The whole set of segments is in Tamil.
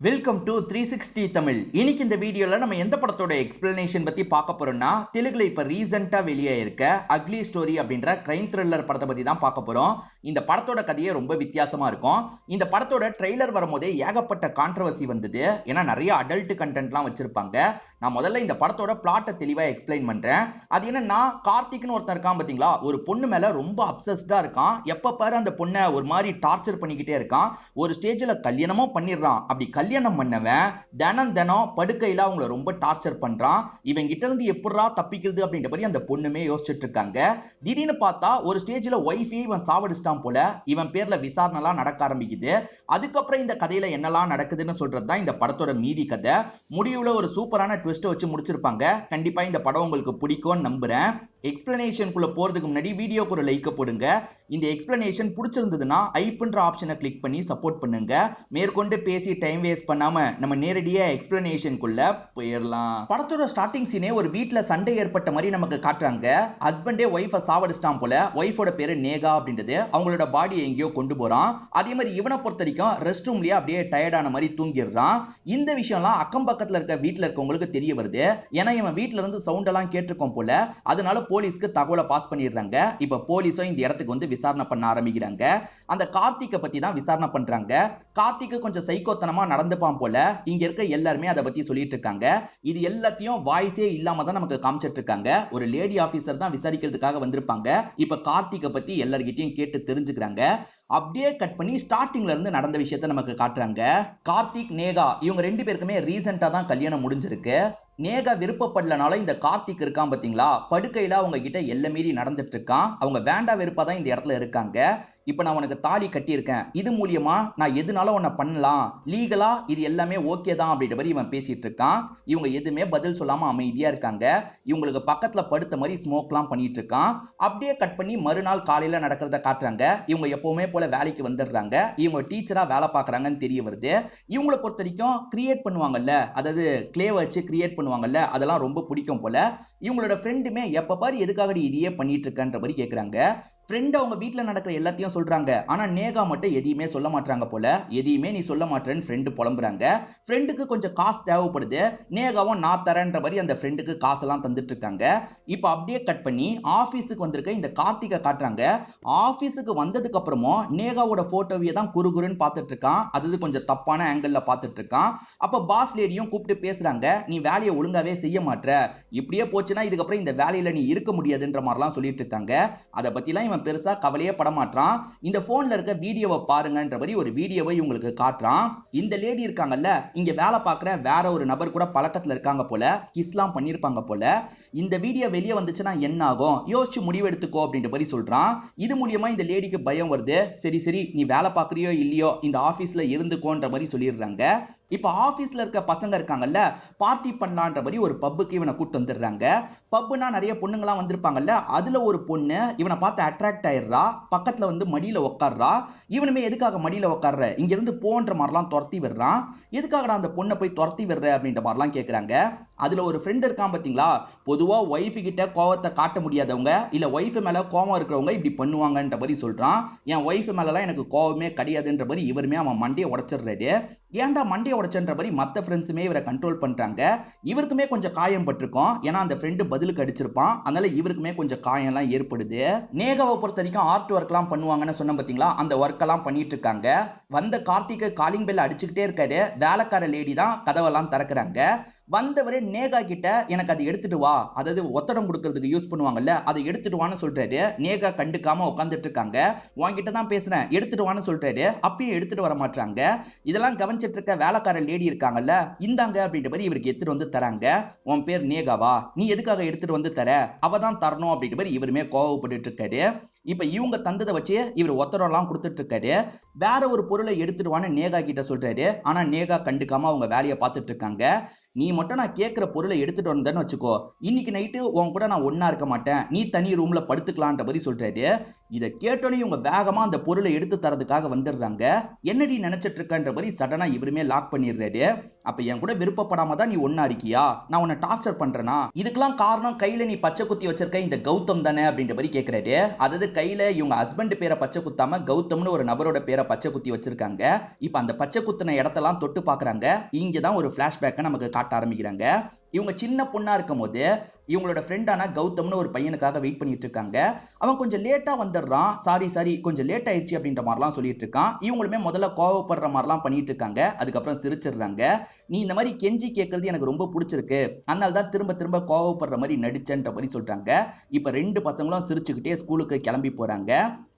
Welcome to 360 Tamil. இன்னைக்கு இந்த வீடியோல நம்ம எந்த படத்தோட எக்ஸ்பிளனேஷன் பத்தி பார்க்க போறோம்னா, தெலுங்குல இப்ப ரீசெண்டா வெளியே இருக்க அக்லி ஸ்டோரி அப்படின்ற கிரைம் த்ரில்லர் படத்தை பத்தி தான் பார்க்க போறோம். இந்த படத்தோட கதையே ரொம்ப வித்தியாசமா இருக்கும். இந்த படத்தோட ட்ரெய்லர் வரும்போதே ஏகப்பட்ட கான்ட்ரோவர்சி வந்தது. ஏன்னா நிறைய அடல்ட் கண்டென்ட்லாம் வச்சிருப்பாங்க. நான் முதல்ல இந்த படத்தோட பிளாட்டை தெளிவா எக்ஸ்பிளைன் பண்றேன். அது என்னன்னா, கார்த்திக்னு ஒருத்தர் இருக்கான் பாத்தீங்களா, ஒரு பொண்ணு மேல ரொம்ப அப்சஸ்டா இருக்கான். எப்ப பாரு அந்த பொண்ணை ஒரு மாதிரி டார்ச்சர் பண்ணிக்கிட்டே இருக்கான். ஒரு ஸ்டேஜ்ல கல்யாணமும் பண்ணிடுறான். அப்படி கல்யாணம் பண்ணவன் தினம் படுக்கையில அவங்கள ரொம்ப டார்ச்சர் பண்றான். இவன் கிட்ட இருந்து எப்படா தப்பிக்கிறது அப்படின்ற மாதிரி அந்த பொண்ணுமே யோசிச்சுட்டு இருக்காங்க. திடீர்னு பார்த்தா ஒரு ஸ்டேஜ்ல ஒய்ஃபே இவன் சாவடிச்சிட்டான் போல. இவன் பேர்ல விசாரணைலாம் நடக்க ஆரம்பிக்குது. அதுக்கப்புறம் இந்த கதையில என்னெல்லாம் நடக்குதுன்னு சொல்றதுதான் இந்த படத்தோட மீதி கதை. முடிவுல ஒரு சூப்பரான ட்விஸ்ட் வச்சு முடிச்சிருப்பாங்க. கண்டிப்பா இந்த படம் உங்களுக்கு பிடிக்கும்னு நம்புறேன். எக்ஸ்பிளனேஷனுக்குள்ள போறதுக்கு முன்னாடி வீடியோக்கு ஒரு லைக் போடுங்க. இந்த எக்ஸ்பிளனேஷன் பிடிச்சிருந்ததுன்னா ஐப்ன்ற ஆப்ஷனை கிளிக் பண்ணி சப்போர்ட் பண்ணுங்க. மேற்கொண்டு பேசி டைம் வேஸ்ட் பண்ணாம நம்ம நேரடியா எக்ஸ்பிளனேஷனுக்குள்ள போயிடலாம். படத்தோட ஸ்டார்டிங் சீனே ஒரு வீட்ல சண்டை ஏற்பட்ட மாதிரி நமக்கு காட்டுறாங்க. ஹஸ்பண்டே ஒய்ஃபை சாவடிச்சிட்டான் போல. ஒய்ஃபோட பேரு நேகா அப்படின்றது. அவங்களோட பாடி எங்கேயோ கொண்டு போறான். அதே மாதிரி இவனை பொறுத்த வரைக்கும் ரெஸ்ட் ரூம்லயே அப்படியே டயர்டான மாதிரி தூங்கிடுறான். இந்த விஷயம்லாம் அக்கம் பக்கத்துல இருக்க வீட்டுல இருக்கவங்களுக்கு தெரிய வருது. ஏன்னா இவன் வீட்டுல இருந்து சவுண்ட் எல்லாம் கேட்டிருக்கோம் போல. அதனால போலீஸ்க்கு தகவலை பாஸ் பண்ணிடுறாங்க. இப்ப போலீஸும் இந்த இடத்துக்கு வந்து விசாரணை பண்ண ஆரம்பிக்கிறாங்க. அந்த கார்த்திகை பத்தி தான் விசாரணை பண்றாங்க. கார்த்திக் கொஞ்சம் சைக்கோத்தனமா நடந்துப்பான் போல. இங்க இருக்க எல்லாருமே அதை பத்தி சொல்லிட்டு இருக்காங்க. இது எல்லாத்தையும் வாய்ஸே இல்லாம தான் நமக்கு காமிச்சிட்டு இருக்காங்க. ஒரு லேடி ஆபீசர் தான் விசாரிக்கிறதுக்காக வந்திருப்பாங்க. இப்ப கார்த்திகை பத்தி எல்லார்கிட்டயும் கேட்டு தெரிஞ்சுக்கிறாங்க. அப்படியே கட் பண்ணி ஸ்டார்டிங்ல இருந்து நடந்த விஷயத்தை நமக்கு காட்டுறாங்க. கார்த்திக் நேகா இவங்க ரெண்டு பேருக்குமே ரீசெண்டா தான் கல்யாணம் முடிஞ்சிருக்கு. நேகா விருப்பப்படலனால இந்த கார்த்திக் இருக்கான் பாத்தீங்களா, படுக்கையில அவங்க கிட்ட எல்லை மீறி நடந்துட்டு இருக்கான். அவங்க வேண்டா வெறுப்பா தான் இந்த இடத்துல இருக்காங்க. இப்ப நான் உனக்கு தாலி கட்டியிருக்கேன். இது மூலியமா நான் எதுனால உன்னை பண்ணலாம், லீகலா இது எல்லாமே ஓகே தான் அப்படின்ற மாதிரி இவன் பேசிட்டு இருக்கான். இவங்க எதுவுமே பதில் சொல்லாம அமைதியா இருக்காங்க. இவங்களுக்கு பக்கத்துல படுத்த மாதிரி ஸ்மோக்லாம் பண்ணிட்டு இருக்கான். அப்படியே கட் பண்ணி மறுநாள் காலையில நடக்கிறத காட்டுறாங்க. இவங்க எப்பவுமே போல வேலைக்கு வந்துடுறாங்க. இவங்க டீச்சரா வேலை பார்க்கறாங்கன்னு தெரிய வருது. இவங்களை பொறுத்த வரைக்கும் கிரியேட் பண்ணுவாங்கல்ல, அதாவது கிளே வச்சு கிரியேட் பண்ணுவாங்கல்ல, அதெல்லாம் ரொம்ப பிடிக்கும் போல. இவங்களோட ஃப்ரெண்டுமே எப்ப பாரு எதுக்காக இதையே பண்ணிட்டு இருக்கன்ற மாதிரி கேக்குறாங்க. ஃப்ரெண்ட் அவங்க வீட்டுல நடக்கிற எல்லாத்தையும் சொல்றாங்க. ஆனா நேகா மட்டும் எதையுமே சொல்ல மாட்டாங்க போல. எதையுமே நீ சொல்ல மாட்டேன்னு ஃப்ரெண்டு புலம்புறாங்க. ஃப்ரெண்டுக்கு கொஞ்சம் காசு தேவைப்படுது. நேகாவும் நான் தரேன்ற மாதிரி அந்த ஃப்ரெண்டுக்கு காசெல்லாம் தந்துட்டு இருக்காங்க. இப்ப அப்படியே கட் பண்ணி ஆபீஸுக்கு வந்திருக்க இந்த கார்த்திகை காட்டுறாங்க. ஆபீஸுக்கு வந்ததுக்கு அப்புறமும் நேகாவோட போட்டோவையே தான் குறுகுறுன்னு பார்த்துட்டு இருக்கான். அது கொஞ்சம் தப்பான ஆங்கிள் பார்த்துட்டு இருக்கான். அப்ப பாஸ் லேடியும் கூப்பிட்டு பேசுறாங்க. நீ வேலையை ஒழுங்காவே செய்ய மாட்ற, இப்படியே போச்சுன்னா இதுக்கப்புறம் இந்த வேலையில நீ இருக்க முடியாதுன்ற மாதிரிலாம் சொல்லிட்டு இருக்காங்க. அதை பத்திலாம் இவன் பெருசா கவலையே படமாட்டான். இந்த போன்ல இருக்க வீடியோவை பாருங்கன்ற மாதிரி ஒரு வீடியோவை உங்களுக்கு காட்டுறான். இந்த லேடி இருக்காங்கல்ல, இங்க வேலை பார்க்குற வேற ஒரு நபர் கூட பழக்கத்துல இருக்காங்க போல. கிஸ்லாம் பண்ணிருப்பாங்க போல. இந்த வீடியோ வெளியே வந்துச்சுன்னா என்ன ஆகும், யோசிச்சு முடிவெடுத்துக்கோ அப்படின்ற மாதிரி சொல்றான். இது மூலியமா இந்த லேடிக்கு பயம் வருது. சரி சரி நீ வேலை பார்க்கறியோ இல்லையோ இந்த ஆபீஸ்ல இருந்துக்கோன்ற மாதிரி சொல்லிடுறாங்க. இப்ப ஆபீஸ்ல இருக்க பசங்க இருக்காங்கல்ல, பார்ட்டி பண்ணலான்ற மாதிரி ஒரு பப்புக்கு இவனை கூட்டு வந்துடுறாங்க. பப்புனா நிறைய பொண்ணுங்களாம் வந்திருப்பாங்கல்ல, அதுல ஒரு பொண்ணு இவனை பார்த்து அட்ராக்ட் ஆயிடுறா. பக்கத்துல வந்து மடியில உட்கார்றா. இவனுமே எதுக்காக மடியில உட்கார்ற, இங்க இருந்து போன்ற மாதிரிலாம் துரத்தி விடுறான். எதுக்காக அந்த பொண்ணை போய் துரத்தி விடுற அப்படின்ற மாதிரிலாம் கேட்கறாங்க. அதுல ஒரு ஃப்ரெண்ட் இருக்கான் பாத்தீங்களா, பொதுவா ஒய்ஃப் கிட்ட கோவத்தை காட்ட முடியாதவங்க, இல்ல ஒய்ஃப் மேல கோவம் இருக்கிறவங்க இப்படி பண்ணுவாங்கன்ற மாதிரி சொல்றான். என் ஒய்ஃப் மேலலாம் எனக்கு கோவமே கிடையாதுன்ற மாதிரி இவருமே அவன் மண்டையை உடைச்சிடுறாரு. ஏன்டா மண்டையை உடைச்சன்ற மாதிரி மத்த ஃப்ரெண்ட்ஸுமே இவரை கண்ட்ரோல் பண்றாங்க. இவருக்குமே கொஞ்சம் காயம் பட்டிருக்கும். ஏன்னா அந்த ஃப்ரெண்டு பதிலுக்கு அடிச்சிருப்பான். அதனால இவருக்குமே கொஞ்சம் காயம் எல்லாம் ஏற்படுது. நேகாவை பொறுத்த வரைக்கும் ஆர்ட் ஒர்க் எல்லாம் பண்ணுவாங்கன்னு சொன்ன பாத்தீங்களா, அந்த ஒர்க் எல்லாம் பண்ணிட்டு இருக்காங்க. வந்த கார்த்திகை காலிங் பெல் அடிச்சுக்கிட்டே இருக்காரு. வேலைக்கார லேடி தான் கதவெல்லாம் திறக்கிறாங்க. வந்தவரே நேகா கிட்ட எனக்கு அதை எடுத்துட்டு வா, அதாவது ஒத்தடம் கொடுக்கறதுக்கு யூஸ் பண்ணுவாங்கல்ல, அதை எடுத்துட்டு வான்னு சொல்றாரு. நேகா கண்டுக்காம உட்காந்துட்டு இருக்காங்க. உன்கிட்ட தான் பேசுறேன், எடுத்துட்டு வான்னு சொல்றாரு. அப்பயும் எடுத்துட்டு வர மாட்டாங்க. இதெல்லாம் கவனிச்சிட்டு இருக்க வேலைக்கார லேடி இருக்காங்கல்ல, இந்தாங்க அப்படின்ற மாதிரி இவருக்கு எடுத்துட்டு வந்து தராங்க. உன் பேர் நேகாவா, நீ எதுக்காக எடுத்துட்டு வந்து தர, அவ தான் தரணும் அப்படின்ற மாதிரி இவருமே கோவப்பட்டு இருக்காரு. இப்ப இவங்க தந்ததை வச்சு இவர் ஒத்தடம் எல்லாம் கொடுத்துட்டு இருக்காரு. வேற ஒரு பொருளை எடுத்துடுவான்னு நேகா கிட்ட சொல்றாரு. ஆனா நேகா கண்டுக்காம அவங்க வேலையை பார்த்துட்டு இருக்காங்க. நீ மட்டும் நான் கேட்கிற பொருளை எடுத்துட்டு வந்தேன்னு வச்சுக்கோ, இன்னைக்கு நைட்டு உன் கூட நான் ஒன்னா இருக்க மாட்டேன், நீ தனி ரூம்ல படுத்துக்கலான்ற மாதிரி சொல்றாரு. இதை கேட்டோன்னே இவங்க வேகமா அந்த பொருளை எடுத்து தரதுக்காக வந்துடுறாங்க. என்னடி நினைச்சிட்டு இருக்கன்ற மாதிரி சடனா இவருமே லாக் பண்ணிடுறாரு. அப்ப என் கூட விருப்பப்படாம தான் நீ ஒன்னா இருக்கியா? நான் உன்னை டார்ச்சர் பண்றேனா? இதுக்கெல்லாம் காரணம் கையில நீ பச்சை குத்தி வச்சிருக்க இந்த கௌதம் தானே அப்படின்ற மாதிரி கேக்குறாரு. அதாவது கையில இவங்க ஹஸ்பண்ட் பேரை பச்சை குத்தாம கௌதம்னு ஒரு நபரோட பேரை பச்சை குத்தி வச்சிருக்காங்க. இப்ப அந்த பச்சை குத்தின இடத்தெல்லாம் தொட்டு பாக்குறாங்க. இங்கதான் ஒரு பிளாஷ்பேக்கை நமக்கு காட்ட ஆரம்பிக்கிறாங்க. இவங்க சின்ன பொண்ணா இருக்கும் போது இவங்களோட ஃப்ரெண்டான கௌதம்னு ஒரு பையனுக்காக வெயிட் பண்ணிட்டு இருக்காங்க. அவன் கொஞ்சம் லேட்டா வந்துடுறான். சாரி கொஞ்சம் லேட் ஆயிடுச்சு அப்படின்ற மாதிரிலாம் சொல்லிட்டு இருக்கான். இவங்களுமே முதல்ல கோவப்படுற மாதிரிலாம் பண்ணிட்டு இருக்காங்க. அதுக்கப்புறம் சிரிச்சிடுறாங்க. நீ இந்த மாதிரி கெஞ்சி கேட்கறது எனக்கு ரொம்ப பிடிச்சிருக்கு, அதனால தான் திரும்ப திரும்ப கோவப்படுற மாதிரி நடிச்சேன்ற மாதிரி சொல்றாங்க. இப்ப ரெண்டு பசங்களும் சிரிச்சுக்கிட்டே ஸ்கூலுக்கு கிளம்பி போறாங்க.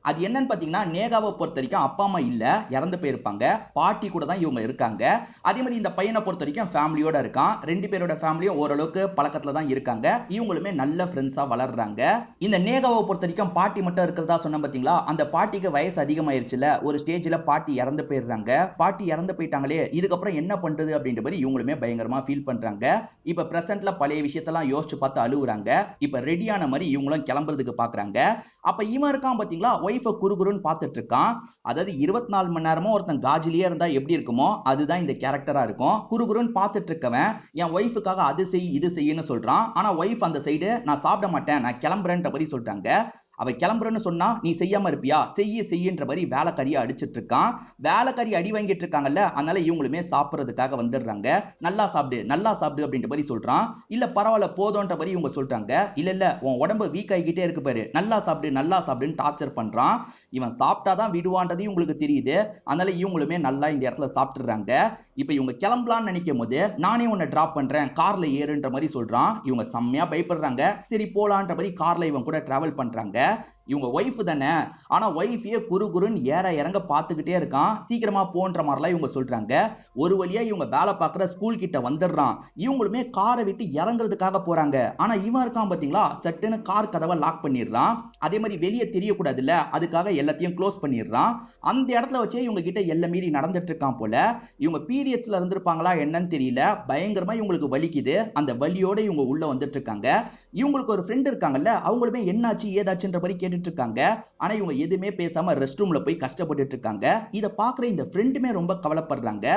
அது என்னன்னு பாத்தீங்கன்னா, நேகாவை பொறுத்த வரைக்கும் அப்பா அம்மா இல்ல, இறந்து போயிருப்பாங்க. பாட்டி கூட தான் இவங்க இருக்காங்க. அதே மாதிரி இந்த பையனை பொறுத்த வரைக்கும் ஃபேமிலியோட இருக்கான். ரெண்டு பேரோட ஃபேமிலியும் ஓரளவுக்கு பழக்கத்துல தான் இருக்காங்க. இவங்களுமே நல்ல ஃப்ரெண்ட்ஸா வளர்றாங்க. இந்த நேகாவை பொறுத்த வரைக்கும் பாட்டி மட்டும் இருக்கிறதா சொன்ன பாத்தீங்களா, அந்த பாட்டிக்கு வயசு அதிகமாயிருச்சுல. ஒரு ஸ்டேஜ்ல பாட்டி இறந்து போயிடுறாங்க. பாட்டி இறந்து போயிட்டாங்களே, இதுக்கப்புறம் என்ன பண்றது அப்படின்ற மாதிரி இவங்களுமே பயங்கரமா ஃபீல் பண்றாங்க. இப்ப பிரசன்ட்ல பழைய விஷயத்தெல்லாம் யோசிச்சு பார்த்து அழுகுறாங்க. இப்ப ரெடியான மாதிரி இவங்களும் கிளம்புறதுக்கு பாக்குறாங்க. அப்ப இவன் இருக்கான் பாத்தீங்களா, ஒய்ஃபை குறுகுறுன்னு பார்த்துட்டு இருக்கான். அதாவது 24 மணி நேரமும் ஒருத்தன் காஜிலியே இருந்தா எப்படி இருக்குமோ அதுதான் இந்த கேரக்டரா இருக்கும். குறுகுறுன்னு பார்த்துட்டு இருக்கவன் என் ஒய்ஃபுக்காக அது செய் இது செய்யுன்னு சொல்றான். ஆனா ஒய்ஃப் அந்த சைடு நான் சாப்பிட மாட்டேன், நான் கிளம்புறேன்ற மாதிரி சொல்றாங்க. அவ கிளம்புறன்னு சொன்னா நீ செய்யாம இருப்பியா, செய்யுன்ற மாதிரி வேலைக்காரியை அடிச்சிட்டு இருக்கான். வேலைக்காரி அடி வாங்கிட்டு இருக்காங்கல்ல, அதனால இவங்களுமே சாப்பிடுறதுக்காக வந்துடுறாங்க. நல்லா சாப்பிடு அப்படின்ற மாதிரி சொல்றான். இல்ல பரவாயில்ல போதும்ன்ற மாதிரி இவங்க சொல்றாங்க. இல்ல உன் உடம்பு வீக் ஆகிக்கிட்டே இருக்கு பாரு, நல்லா சாப்பிடுன்னு டார்ச்சர் பண்றான். இவன் சாப்பிட்டாதான் விடுவான்றது இவங்களுக்கு தெரியுது. அதனால இவங்களுமே நல்லா இந்த இடத்துல சாப்பிட்டுறாங்க. இப்ப இவங்க கிளம்பலான்னு நினைக்கும் போது நானே உன்னை டிராப் பண்றேன், கார்ல ஏறுன்ற மாதிரி சொல்றான். இவங்க செம்மையா பயப்படுறாங்க. சரி போலான்ற மாதிரி கார்ல இவங்க கூட டிராவல் பண்றாங்க. இவங்க ஒய்ஃப் தானே, ஆனா ஒய்ஃபையே குறுன்னு ஏற இறங்க பார்த்துக்கிட்டே இருக்கான். சீக்கிரமா போன்ற மாதிரிலாம் இவங்க சொல்றாங்க. ஒரு வழியா இவங்க வேலை பார்க்குற ஸ்கூல் கிட்ட வந்துடுறான். இவங்களுமே காரை விட்டு இறங்குறதுக்காக போறாங்க. ஆனா இவன் இருக்கான் பாத்தீங்களா, சட்டுன்னு கார் கதவை லாக் பண்ணிடுறான். அதே மாதிரி வெளியே தெரியக்கூடாதுல்ல, அதுக்காக எல்லாத்தையும் க்ளோஸ் பண்ணிடுறான். அந்த இடத்துல வச்சே இவங்க கிட்ட எல்லாம் மீறி நடந்துட்டு இருக்கான் போல. இவங்க பீரியட்ஸ்ல இருந்திருப்பாங்களா என்னன்னு தெரியல, பயங்கரமா இவங்களுக்கு வலிக்குது. அந்த வலியோட இவங்க உள்ள வந்துட்டு இருக்காங்க. இவங்களுக்கு ஒரு ஃப்ரெண்ட் இருக்காங்கல்ல, அவங்களுமே என்னாச்சு ஏதாச்சுன்ற மாதிரி கேட்டுட்டு இருக்காங்க. ஆனா இவங்க எதுவுமே பேசாம ரெஸ்ட் ரூம்ல போய் கஷ்டப்பட்டுட்டு இருக்காங்க. இத பாக்குற இந்த ஃப்ரெண்டுமே ரொம்ப கவலைப்படுறாங்க.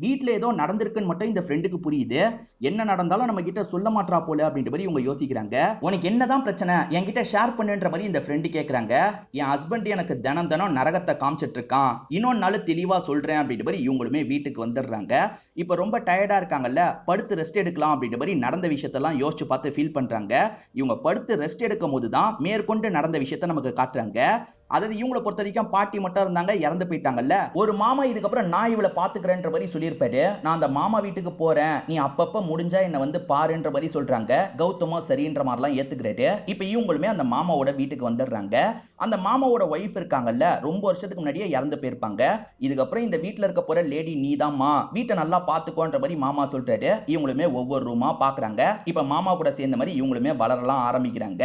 வீட்டுல ஏதோ நடந்திருக்குன்னு மட்டும் இந்த ஃப்ரெண்டுக்கு புரியுது. என்ன நடந்தாலும் நம்ம கிட்ட சொல்ல மாட்டா போல அப்படின்ற மாதிரி இவங்க யோசிக்கிறாங்க. உனக்கு என்னதான் பிரச்சனை, என்கிட்ட ஷேர் பண்ணுன்ற மாதிரி இந்த ஃப்ரெண்டு கேக்குறாங்க. என் ஹஸ்பண்ட் எனக்கு தினம் நரகத்தை காமிச்சிட்டு இருக்கான், இன்னொரு நாள் தெளிவா சொல்றேன் அப்படின்ற மாதிரி இவங்களுமே வீட்டுக்கு வந்துடுறாங்க. இப்ப ரொம்ப டயர்டா இருக்காங்கல்ல, படுத்து ரெஸ்ட் எடுக்கலாம் அப்படின்ற மாதிரி நடந்த விஷயத்தெல்லாம் யோசிச்சு பார்த்து ஃபீல் பண்றாங்க. இவங்க படுத்து ரெஸ்ட் எடுக்கும் போதுதான் மேற்கொண்டு நடந்த விஷயத்த நமக்கு காட்டுறாங்க. அதாவது இவங்களை பொறுத்த வரைக்கும் பாட்டி மட்டும் இருந்தாங்க, இறந்து போயிட்டாங்கல்ல. ஒரு மாமா இதுக்கப்புறம் நான் இவளை பாத்துக்கிறேன்ற மாதிரி சொல்லியிருப்பாரு. நான் அந்த மாமா வீட்டுக்கு போறேன், நீ அப்பப்ப முடிஞ்சா என்ன வந்து பாருன்ற மாதிரி சொல்றாங்க. கௌதமோ சரின்ற மாதிரிலாம் ஏத்துக்கிறாரு. இப்ப இவங்களுமே அந்த மாமாவோட வீட்டுக்கு வந்துடுறாங்க. அந்த மாமாவோட ஒய்ஃப் இருக்காங்கல்ல, ரொம்ப வருஷத்துக்கு முன்னாடியே இறந்து போயிருப்பாங்க. இதுக்கப்புறம் இந்த வீட்டுல இருக்க போற லேடி நீதாம்மா, வீட்டை நல்லா பாத்துக்கோன்ற மாதிரி மாமா சொல்றாரு. இவங்களுமே ஒவ்வொரு ரூமா பாக்குறாங்க. இப்ப மாமா கூட சேர்ந்த மாதிரி இவங்களுமே வளரலாம் ஆரம்பிக்கிறாங்க.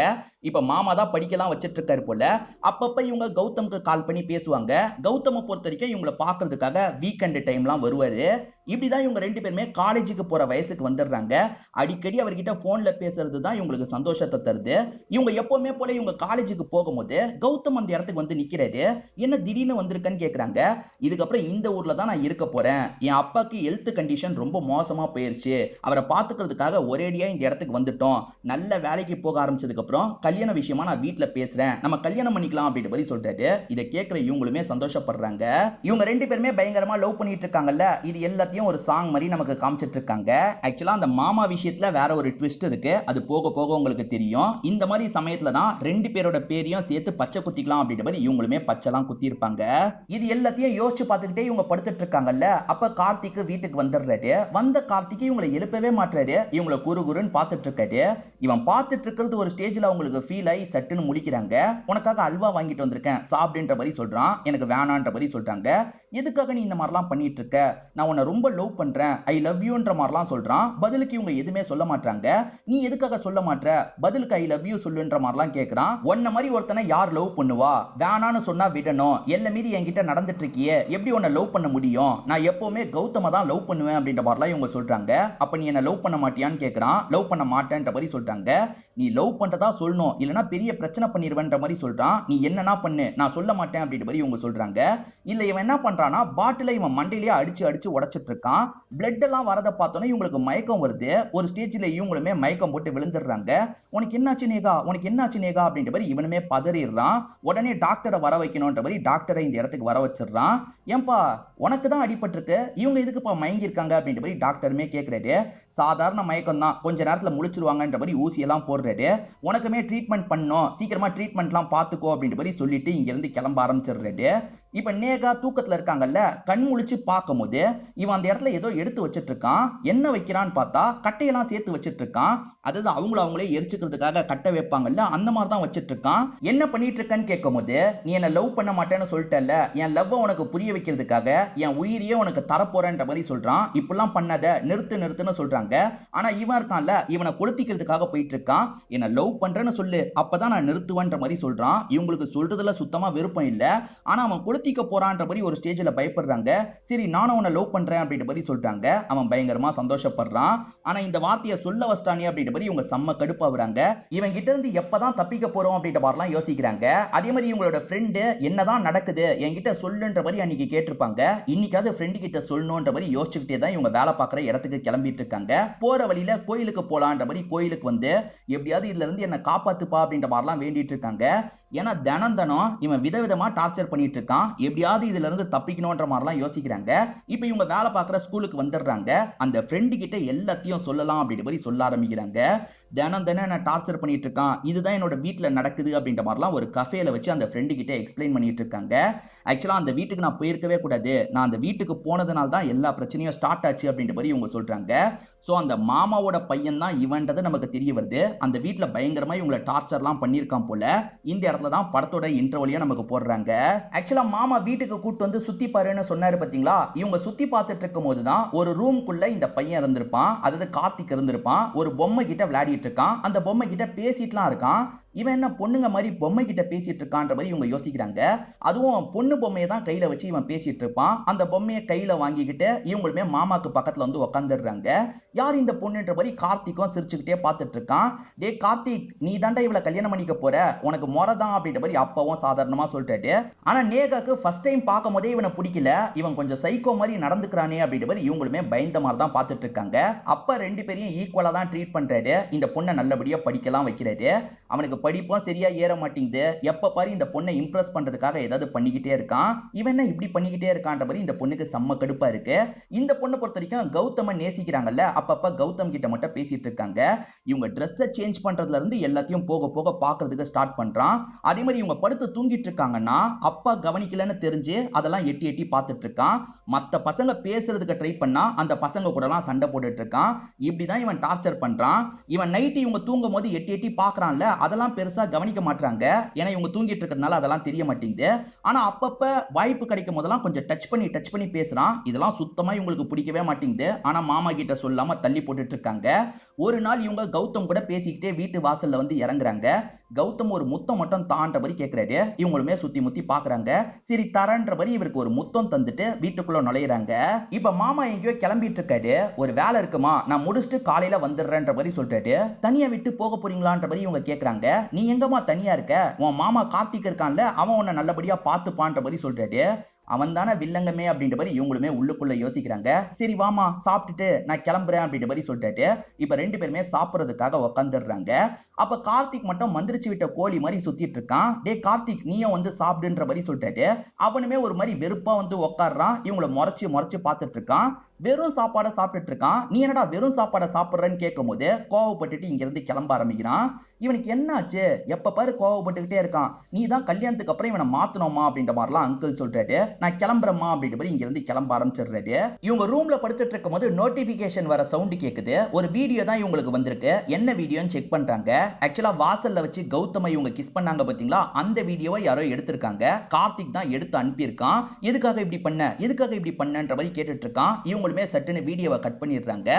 இப்ப மாமா தான் படிக்கலாம் வச்சிட்டு இருக்காரு போல. அப்பப்ப இவங்க கௌதம்க்கு கால் பண்ணி பேசுவாங்க. கௌதமை பொறுத்த வரைக்கும் இவங்களை பாக்குறதுக்காக வீக்கெண்ட் டைம்லாம் வருவாரு. இப்படிதான் இவங்க ரெண்டு பேருமே காலேஜுக்கு போற வயசுக்கு வந்துடுறாங்க. அடிக்கடி அவர்கிட்ட போன்ல பேசுறது தான் இவங்களுக்கு சந்தோஷத்தை தருது. இவங்க எப்பவுமே போல இவங்க காலேஜுக்கு போகும்போது கௌதம் அந்த இடத்துக்கு வந்து நிக்கிறாரு. என்ன திடீர்னு வந்திருக்கன்னு கேக்குறாங்க. இதுக்கப்புறம் இந்த ஊர்ல தான் நான் இருக்க போறேன், என் அப்பாக்கு ஹெல்த் கண்டிஷன் ரொம்ப மோசமா போயிருச்சு, அவரை பாத்துக்கிறதுக்காக ஒரேடியா இந்த இடத்துக்கு வந்துட்டோம், நல்ல வேலைக்கு போக ஆரம்பிச்சதுக்கு அப்புறம் கல்யாண விஷயமா நான் வீட்டுல பேசுறேன், நம்ம கல்யாணம் பண்ணிக்கலாம் அப்படின்ற மாதிரி சொல்றாரு. இதை கேட்கிற இவங்களுமே சந்தோஷப்படுறாங்க. இவங்க ரெண்டு பேருமே பயங்கரமா லவ் பண்ணிட்டு இருக்காங்கல்ல, இது எல்லாத்தையும் ஒரு சாங் மாதிரி நமக்கு காமிச்சிட்டு இருக்காங்க. ஆக்சுவலா அந்த மாமா விஷயத்துல வேற ஒரு ட்விஸ்ட் இருக்கு, அது போக போக உங்களுக்கு தெரியும். இந்த மாதிரி சமயத்துல தான் ரெண்டு பேரோட பேரையும் சேர்த்து பச்சை குத்திக்கலாம் அப்படின்ற மாதிரி இவங்களுமே பச்சைலாம் குத்தி இருப்பாங்க. இது எல்லாத்தையும் யோசிச்சு பார்த்துக்கிட்டே இவங்க படுத்துட்டு இருக்காங்கல்ல, அப்ப கார்த்திக் வீட்டுக்கு வந்துடுறாரு. வந்த கார்த்திக் இவங்களை எழுப்பவே மாட்டாரு. இவங்களை குறுன்னு பார்த்துட்டு இருக்காரு. இவன் பார்த்துட்டு இருக்கிறது ஒரு ஸ்டேஜ்ல அவங்களுக்கு ஃபீல் ஆகி சட்டுன்னு முடிக்கிறாங்க. உனக்காக அல்வா வாங்கிட்டு வந்திருக்கேன் சாப்பிடுன்ற மாதிரி சொல்றான். எனக்கு வேணான்ற மாதிரி சொல்றாங்க. எதுக்காக நீ இந்த மாதிரிலாம் பண்ணிட்டு இருக்க, நான் உன்னை ரொம்ப ரொம்ப லவ் பண்றேன், ஐ லவ் யூன்ற மாதிரிலாம் சொல்றான். பதிலுக்கு இவங்க எதுவுமே சொல்ல மாட்டாங்க. நீ எதுக்காக சொல்ல மாட்ற, பதிலுக்கு ஐ லவ் யூ சொல்லுன்ற மாதிரிலாம் கேட்கறான். உன்ன மாதிரி ஒருத்தனை யார் லவ் பண்ணுவா, வேணான்னு சொன்னா விடணும், எல்லை மீறி என்கிட்ட நடந்துட்டு இருக்கியே, எப்படி உன்னை லவ் பண்ண முடியும், நான் எப்பவுமே கௌதம தான் லவ் பண்ணுவேன் அப்படின்ற மாதிரிலாம் இவங்க சொல்றாங்க. அப்ப நீ என்ன லவ் பண்ண மாட்டியான்னு கேட்கறான். லவ் பண்ண மாட்டேன்ற மாதிரி சொல்றாங்க. நீ லவ் பண்றதா சொல்லணும், இல்லனா பெரிய பிரச்சனை பண்ணிடுவேன்ற மாதிரி சொல்றான். நீ என்னன்னா பண்ணு, நான் சொல்ல மாட்டேன் அப்படின்ற மாதிரி இவங்க சொல்றாங்க. இல்ல இவன் என்ன பண்றானா, பாட்டில இவன் மண்டையிலேயே அடிச்சு அடிச்சு உடைச்சிட்டு இருக்கான். பிளட் எல்லாம் வரத பார்த்தோன்னே இவங்களுக்கு மயக்கம் வருது. ஒரு ஸ்டேஜ்ல இவங்களுமே மயக்கம் போட்டு விழுந்துடுறாங்க. உனக்கு என்னாச்சு நேகா, உனக்கு என்னாச்சு நேகா அப்படின்ற மாதிரி இவனுமே பதறிடுறான். உடனே டாக்டரை வர வைக்கணும்ன்ற மாதிரி டாக்டரை இந்த இடத்துக்கு வர வச்சிடறான். ஏன்பா உனக்கு தான் அடிபட்டிருக்கு, இவங்க எதுக்குப்பா மயங்கி இருக்காங்க அப்படின்ற மாதிரி டாக்டருமே கேட்கிறாரு. சாதாரண மயக்கம் தான், கொஞ்ச நேரத்துல முழிச்சிருவாங்கன்ற மாதிரி ஊசி எல்லாம் போடுறாரு. உனக்குமே ட்ரீட்மெண்ட் பண்ணணும், சீக்கிரமா ட்ரீட்மெண்ட்லாம் பாத்துக்கோ அப்படின்ற மாதிரி சொல்லிட்டு இங்க இருந்து கிளம்ப ஆரம்பிச்சிடுறாரு. இப்ப நேகா தூக்கத்துல இருக்காங்கல்ல, கண் முழிச்சு பார்க்கும் போது இவன் அந்த இடத்துல ஏதோ எடுத்து வச்சிட்டு இருக்கான். என்ன வைக்கிறான்னு பார்த்தா கட்டையெல்லாம் சேர்த்து வச்சிட்டு இருக்கான். அதாவது அவங்களே எரிச்சுக்கிறதுக்காக கட்டை வைப்பாங்கல்ல, அந்த மாதிரி தான் வச்சிட்டு இருக்கான். என்ன பண்ணிட்டு இருக்கன்னு கேட்கும் போது, நீ என்ன லவ் பண்ண மாட்டேன்னு சொல்லிட்டல, என் லவ் உனக்கு புரிய வைக்கிறதுக்காக என் உயிரியே உனக்கு தரப்போறேன்ற மாதிரி சொல்றான். இப்பெல்லாம் பண்ணாத, நிறுத்து நிறுத்துன்னு சொல்றாங்க. ஆனா இவன் இருக்கான்ல, இவனை கொளுத்திக்கிறதுக்காக போயிட்டு இருக்கான். என்ன லவ் பண்றேன்னு சொல்லு, அப்பதான் நான் நிறுத்துவேன்ற மாதிரி சொல்றான். இவங்களுக்கு சொல்றதுல சுத்தமா விருப்பம் இல்ல. ஆனா அவன் கொளுத்திக்க போறான்ற மாதிரி ஒரு ஸ்டேஜ்ல பயப்படுறாங்க. சரி நானும் உன்னை லவ் பண்றேன் அப்படின்ற மாதிரி சொல்றாங்க. அவன் பயங்கரமா சந்தோஷப்படுறான். ஆனா இந்த வார்த்தையை சொல்ல வச்சிட்டானே அப்படின்ற மாதிரி இவங்க செம்ம கடுப்பாவுறாங்க. இவன் கிட்ட இருந்து எப்பதான் தப்பிக்க போறோம் அப்படின்ற மாதிரிலாம் யோசிக்கிறாங்க. அதே மாதிரி இவங்களோட ஃப்ரெண்டு என்னதான் நடக்குது என்கிட்ட சொல்லுன்ற மாதிரி அன்னைக்கு கேட்டிருப்பாங்க. இன்னைக்காவது ஃப்ரெண்டு கிட்ட சொல்லணும்ன்ற மாதிரி யோசிச்சுக்கிட்டே தான் இவங்க வேலை பார்க்குற இடத்துக்கு கிளம்பிட்டு இருக்காங்க. போற வழியில கோயிலுக்கு போலான்ற மாதிரி கோயிலுக்கு வந்து எப்படியாவது இதுல இருந்து என்ன காப்பாத்துப்பா அப்படின்ற மாதிரிலாம் வேண்டிட்டு இருக்காங்க. ஏன்னா தினம் இவன் விதவிதமா டார்ச்சர் பண்ணிட்டு இருக்கான். எப்படியாவது இதுல இருந்து தப்பிக்கணும்ன்ற மாதிரிலாம் யோசிக்கிறாங்க. இப்போ இவங்க வேலை பார்க்குற ஸ்கூலுக்கு வந்துடுறாங்க. அந்த ஃப்ரெண்டு கிட்ட எல்லாத்தையும் சொல்லலாம் அப்படின்ற மாதிரி சொல்ல ஆரம்பிக்கிறாங்க. தினம் என்ன டார்ச்சர் பண்ணிட்டு இருக்கான், இதுதான் என்னோட வீட்டுல நடக்குது அப்படின்ற மாதிரிலாம் ஒரு கஃபேல வச்சு அந்த ஃப்ரெண்டு கிட்ட எக்ஸ்பிளைன் பண்ணிட்டு இருக்காங்க. ஆக்சுவலா அந்த வீட்டுக்கு நான் போயிருக்கவே கூடாது, நான் அந்த வீட்டுக்கு போனதுனால தான் எல்லா பிரச்சனையும் ஸ்டார்ட் ஆச்சு அப்படின்ற மாதிரி இவங்க சொல்றாங்க. சோ அந்த மாமாவோட பையன் தான் இவன்றது நமக்கு தெரிய வருது. அந்த வீட்டுல பயங்கரமா இவங்களை டார்ச்சர்லாம் பண்ணியிருக்கான் போல. இந்த இடத்துல தான் படத்தோட இன்ட்ரோவலியா நமக்கு போடுறாங்க. ஆக்சுவலா மாமா வீட்டுக்கு கூட்டு வந்து சுத்தி பாருன்னு சொன்னாரு பாத்தீங்களா, இவங்க சுத்தி பார்த்துட்டு இருக்கும் போதுதான் ஒரு ரூம்குள்ள இந்த பையன் இருந்திருப்பான். அதாவது கார்த்திக் இருந்திருப்பான். ஒரு பொம்மை கிட்ட விளையாடிட்டு இருக்கான். அந்த பொம்மை கிட்ட பேசிட்டுலாம் இருக்கான். இவன் என்ன பொண்ணுங்க மாதிரி பொம்மை கிட்ட பேசிட்டு இருக்கான்ற மாதிரி இவங்க யோசிக்கிறாங்க. அதுவும் பொண்ணு பொம்மையை தான் கையில வச்சு இவன் பேசிட்டு இருப்பான். அந்த பொம்மையை கையில வாங்கிக்கிட்டு இவங்களுமே மாமாக்கு பக்கத்துல வந்து உட்காந்துடுறாங்க. யார் இந்த பொண்ணுன்ற மாதிரி கார்த்திக்கும் சிரிச்சுக்கிட்டே பார்த்துட்டு இருக்கான். டே கார்த்திக், நீ தாண்டா இவளை கல்யாணம் பண்ணிக்க போற, உனக்கு முறை தான் அப்படின்ற மாதிரி அப்பவும் சாதாரணமா சொல்லிட்டாரு. ஆனா நேகாக்கு ஃபர்ஸ்ட் டைம் பார்க்கும் போதே இவனை பிடிக்கல. இவன் கொஞ்சம் சைக்கோ மாதிரி நடந்துக்கிறானே அப்படின்ற மாதிரி இவங்களுமே பயந்த மாதிரி தான் பார்த்துட்டு இருக்காங்க. அப்ப ரெண்டு பேரையும் ஈக்குவலா தான் ட்ரீட் பண்றாரு. இந்த பொண்ணை நல்லபடியா படிக்கலாம் வைக்கிறாரு. அவனுக்கு படிப்பும் சரியா ஏற மாட்டேங்குது. எப்ப பாரு இந்த பொண்ணை இம்ப்ரெஸ் பண்றதுக்காக ஏதாவது பண்ணிக்கிட்டே இருக்கான். இவன் என்ன இப்படி பண்ணிக்கிட்டே இருக்கான்ற மாதிரி இந்த பொண்ணுக்கு செம்ம கடுப்பா இருக்கு. இந்த பொண்ணை பொறுத்த வரைக்கும் கௌதம நேசிக்கிறாங்கல்ல, அப்பப்ப கௌதம் கிட்ட மட்டும் பேசிட்டு இருக்காங்க. இவங்க ட்ரெஸ்ஸை சேஞ்ச் பண்றதுல இருந்து எல்லாத்தையும் போக போக பாக்குறதுக்கு ஸ்டார்ட் பண்றான். அதே மாதிரி இவங்க படுத்து தூங்கிட்டு இருக்காங்கன்னா அப்பா கவனிக்கலன்னு தெரிஞ்சு அதெல்லாம் எட்டி எட்டி பார்த்துட்டு இருக்கான். மத்த பசங்க பேசுறதுக்கு ட்ரை பண்ணா அந்த பசங்க கூட எல்லாம் சண்டை போட்டுட்டு இருக்கான். இப்படிதான் இவன் டார்ச்சர் பண்றான். இவன் நைட்டு இவங்க தூங்கும் போது எட்டி எட்டி பாக்குறான்ல, அதெல்லாம் பெருசா கவனிக்க மாட்டாங்க. ஏன்னா இவங்க தூங்கிட்டு இருக்கிறதுனால அதெல்லாம் தெரிய மாட்டேங்குது. ஆனா அப்பப்ப வாய்ப்பு கிடைக்கும் போதெல்லாம் கொஞ்சம் டச் பண்ணி பேசுறான். இதெல்லாம் சுத்தமா இவங்களுக்கு பிடிக்கவே மாட்டேங்குது. ஆனா மாமா கிட்ட சொல்லாம தள்ளி போட்டுட்டு இருக்காங்க. ஒரு நாள் இவங்க கௌதம் கூட பேசிக்கிட்டே வீட்டு வாசல்ல வந்து இறங்குறாங்க. கௌதம் ஒரு முத்தம் மட்டும் தான்ற மாதிரி கேட்கிறாரு. இவங்களுமே சுத்தி முத்தி பாக்குறாங்க. சரி தரன்ற மாதிரி இவருக்கு ஒரு முத்தம் தந்துட்டு வீட்டுக்குள்ள நுழையிறாங்க. இப்ப மாமா எங்கேயோ கிளம்பிட்டு இருக்காரு. ஒரு வேலை இருக்குமா, நான் முடிச்சுட்டு காலையில வந்துடுறேன்ற மாதிரி சொல்லிட்டாரு. தனியா விட்டு போக போறீங்களான்ற மாதிரி இவங்க கேக்குறாங்க. நீ எங்கம்மா தனியா இருக்க, உன் மாமா கார்த்திக் இருக்கான்ல, அவன் உன்னை நல்லபடியா பாத்துப்பான்ற மாதிரி சொல்றாரு. அவன் தானே வில்லங்கமே அப்படின்ற மாதிரி இவங்களுமே உள்ளுக்குள்ள யோசிக்கிறாங்க. சரி வாமா சாப்பிட்டுட்டு நான் கிளம்புறேன் அப்படின்ற மாதிரி சொல்லிட்டாரு. இப்ப ரெண்டு பேருமே சாப்பிடுறதுக்காக உட்காந்துடுறாங்க. அப்ப கார்த்திக் மட்டும் மந்திரிச்சு விட்ட கோழி மாதிரி சுத்திட்டு இருக்கான். டே கார்த்திக், நீயும் வந்து சாப்பிடுன்ற மாதிரி சொல்லிட்டாரு. அவனுமே ஒரு மாதிரி வெறுப்பா வந்து உட்காடுறான். இவங்களை முறைச்சு பார்த்துட்டு இருக்கான். வெறும் சாப்பாடை சாப்பிட்டுட்டு இருக்கான். நீ என்னடா வெறும் சாப்பாடை சாப்பிடுறேன்னு கேட்கும் போது கோவப்பட்டுட்டு இங்க இருந்து கிளம்ப ஆரம்பிக்கிறான். இவனுக்கு என்னாச்சு, எப்ப பாரு கோவப்பட்டுக்கிட்டே இருக்கான். நீ தான் கல்யாணத்துக்கு அப்புறம் இவனை மாத்தணுமா அப்படின்ற மாதிரிலாம் அங்கிள் சொல்றாரு. நான் கிளம்புறேம்மா அப்படின்ற மாதிரி இங்க இருந்து கிளம்ப ஆரம்பிச்சிடுறாரு. இவங்க ரூம்ல படுத்துட்டு இருக்கும் போது நோட்டிபிகேஷன் வர சவுண்ட் கேக்குது. ஒரு வீடியோ தான் இவங்களுக்கு வந்திருக்கு. என்ன வீடியோன்னு செக் பண்றாங்க. ஆக்சுவலா வாசல்ல வச்சு கௌதம இவங்க கிஸ் பண்ணாங்க பாத்தீங்களா, அந்த வீடியோவை யாரோ எடுத்திருக்காங்க. கார்த்திக் தான் எடுத்து அனுப்பியிருக்கான். எதுக்காக இப்படி பண்ணன்ற மாதிரி கேட்டுட்டு இருக்கான். இவங்க இவங்களுமே சட்டுன்னு வீடியோவை கட் பண்ணிடுறாங்க.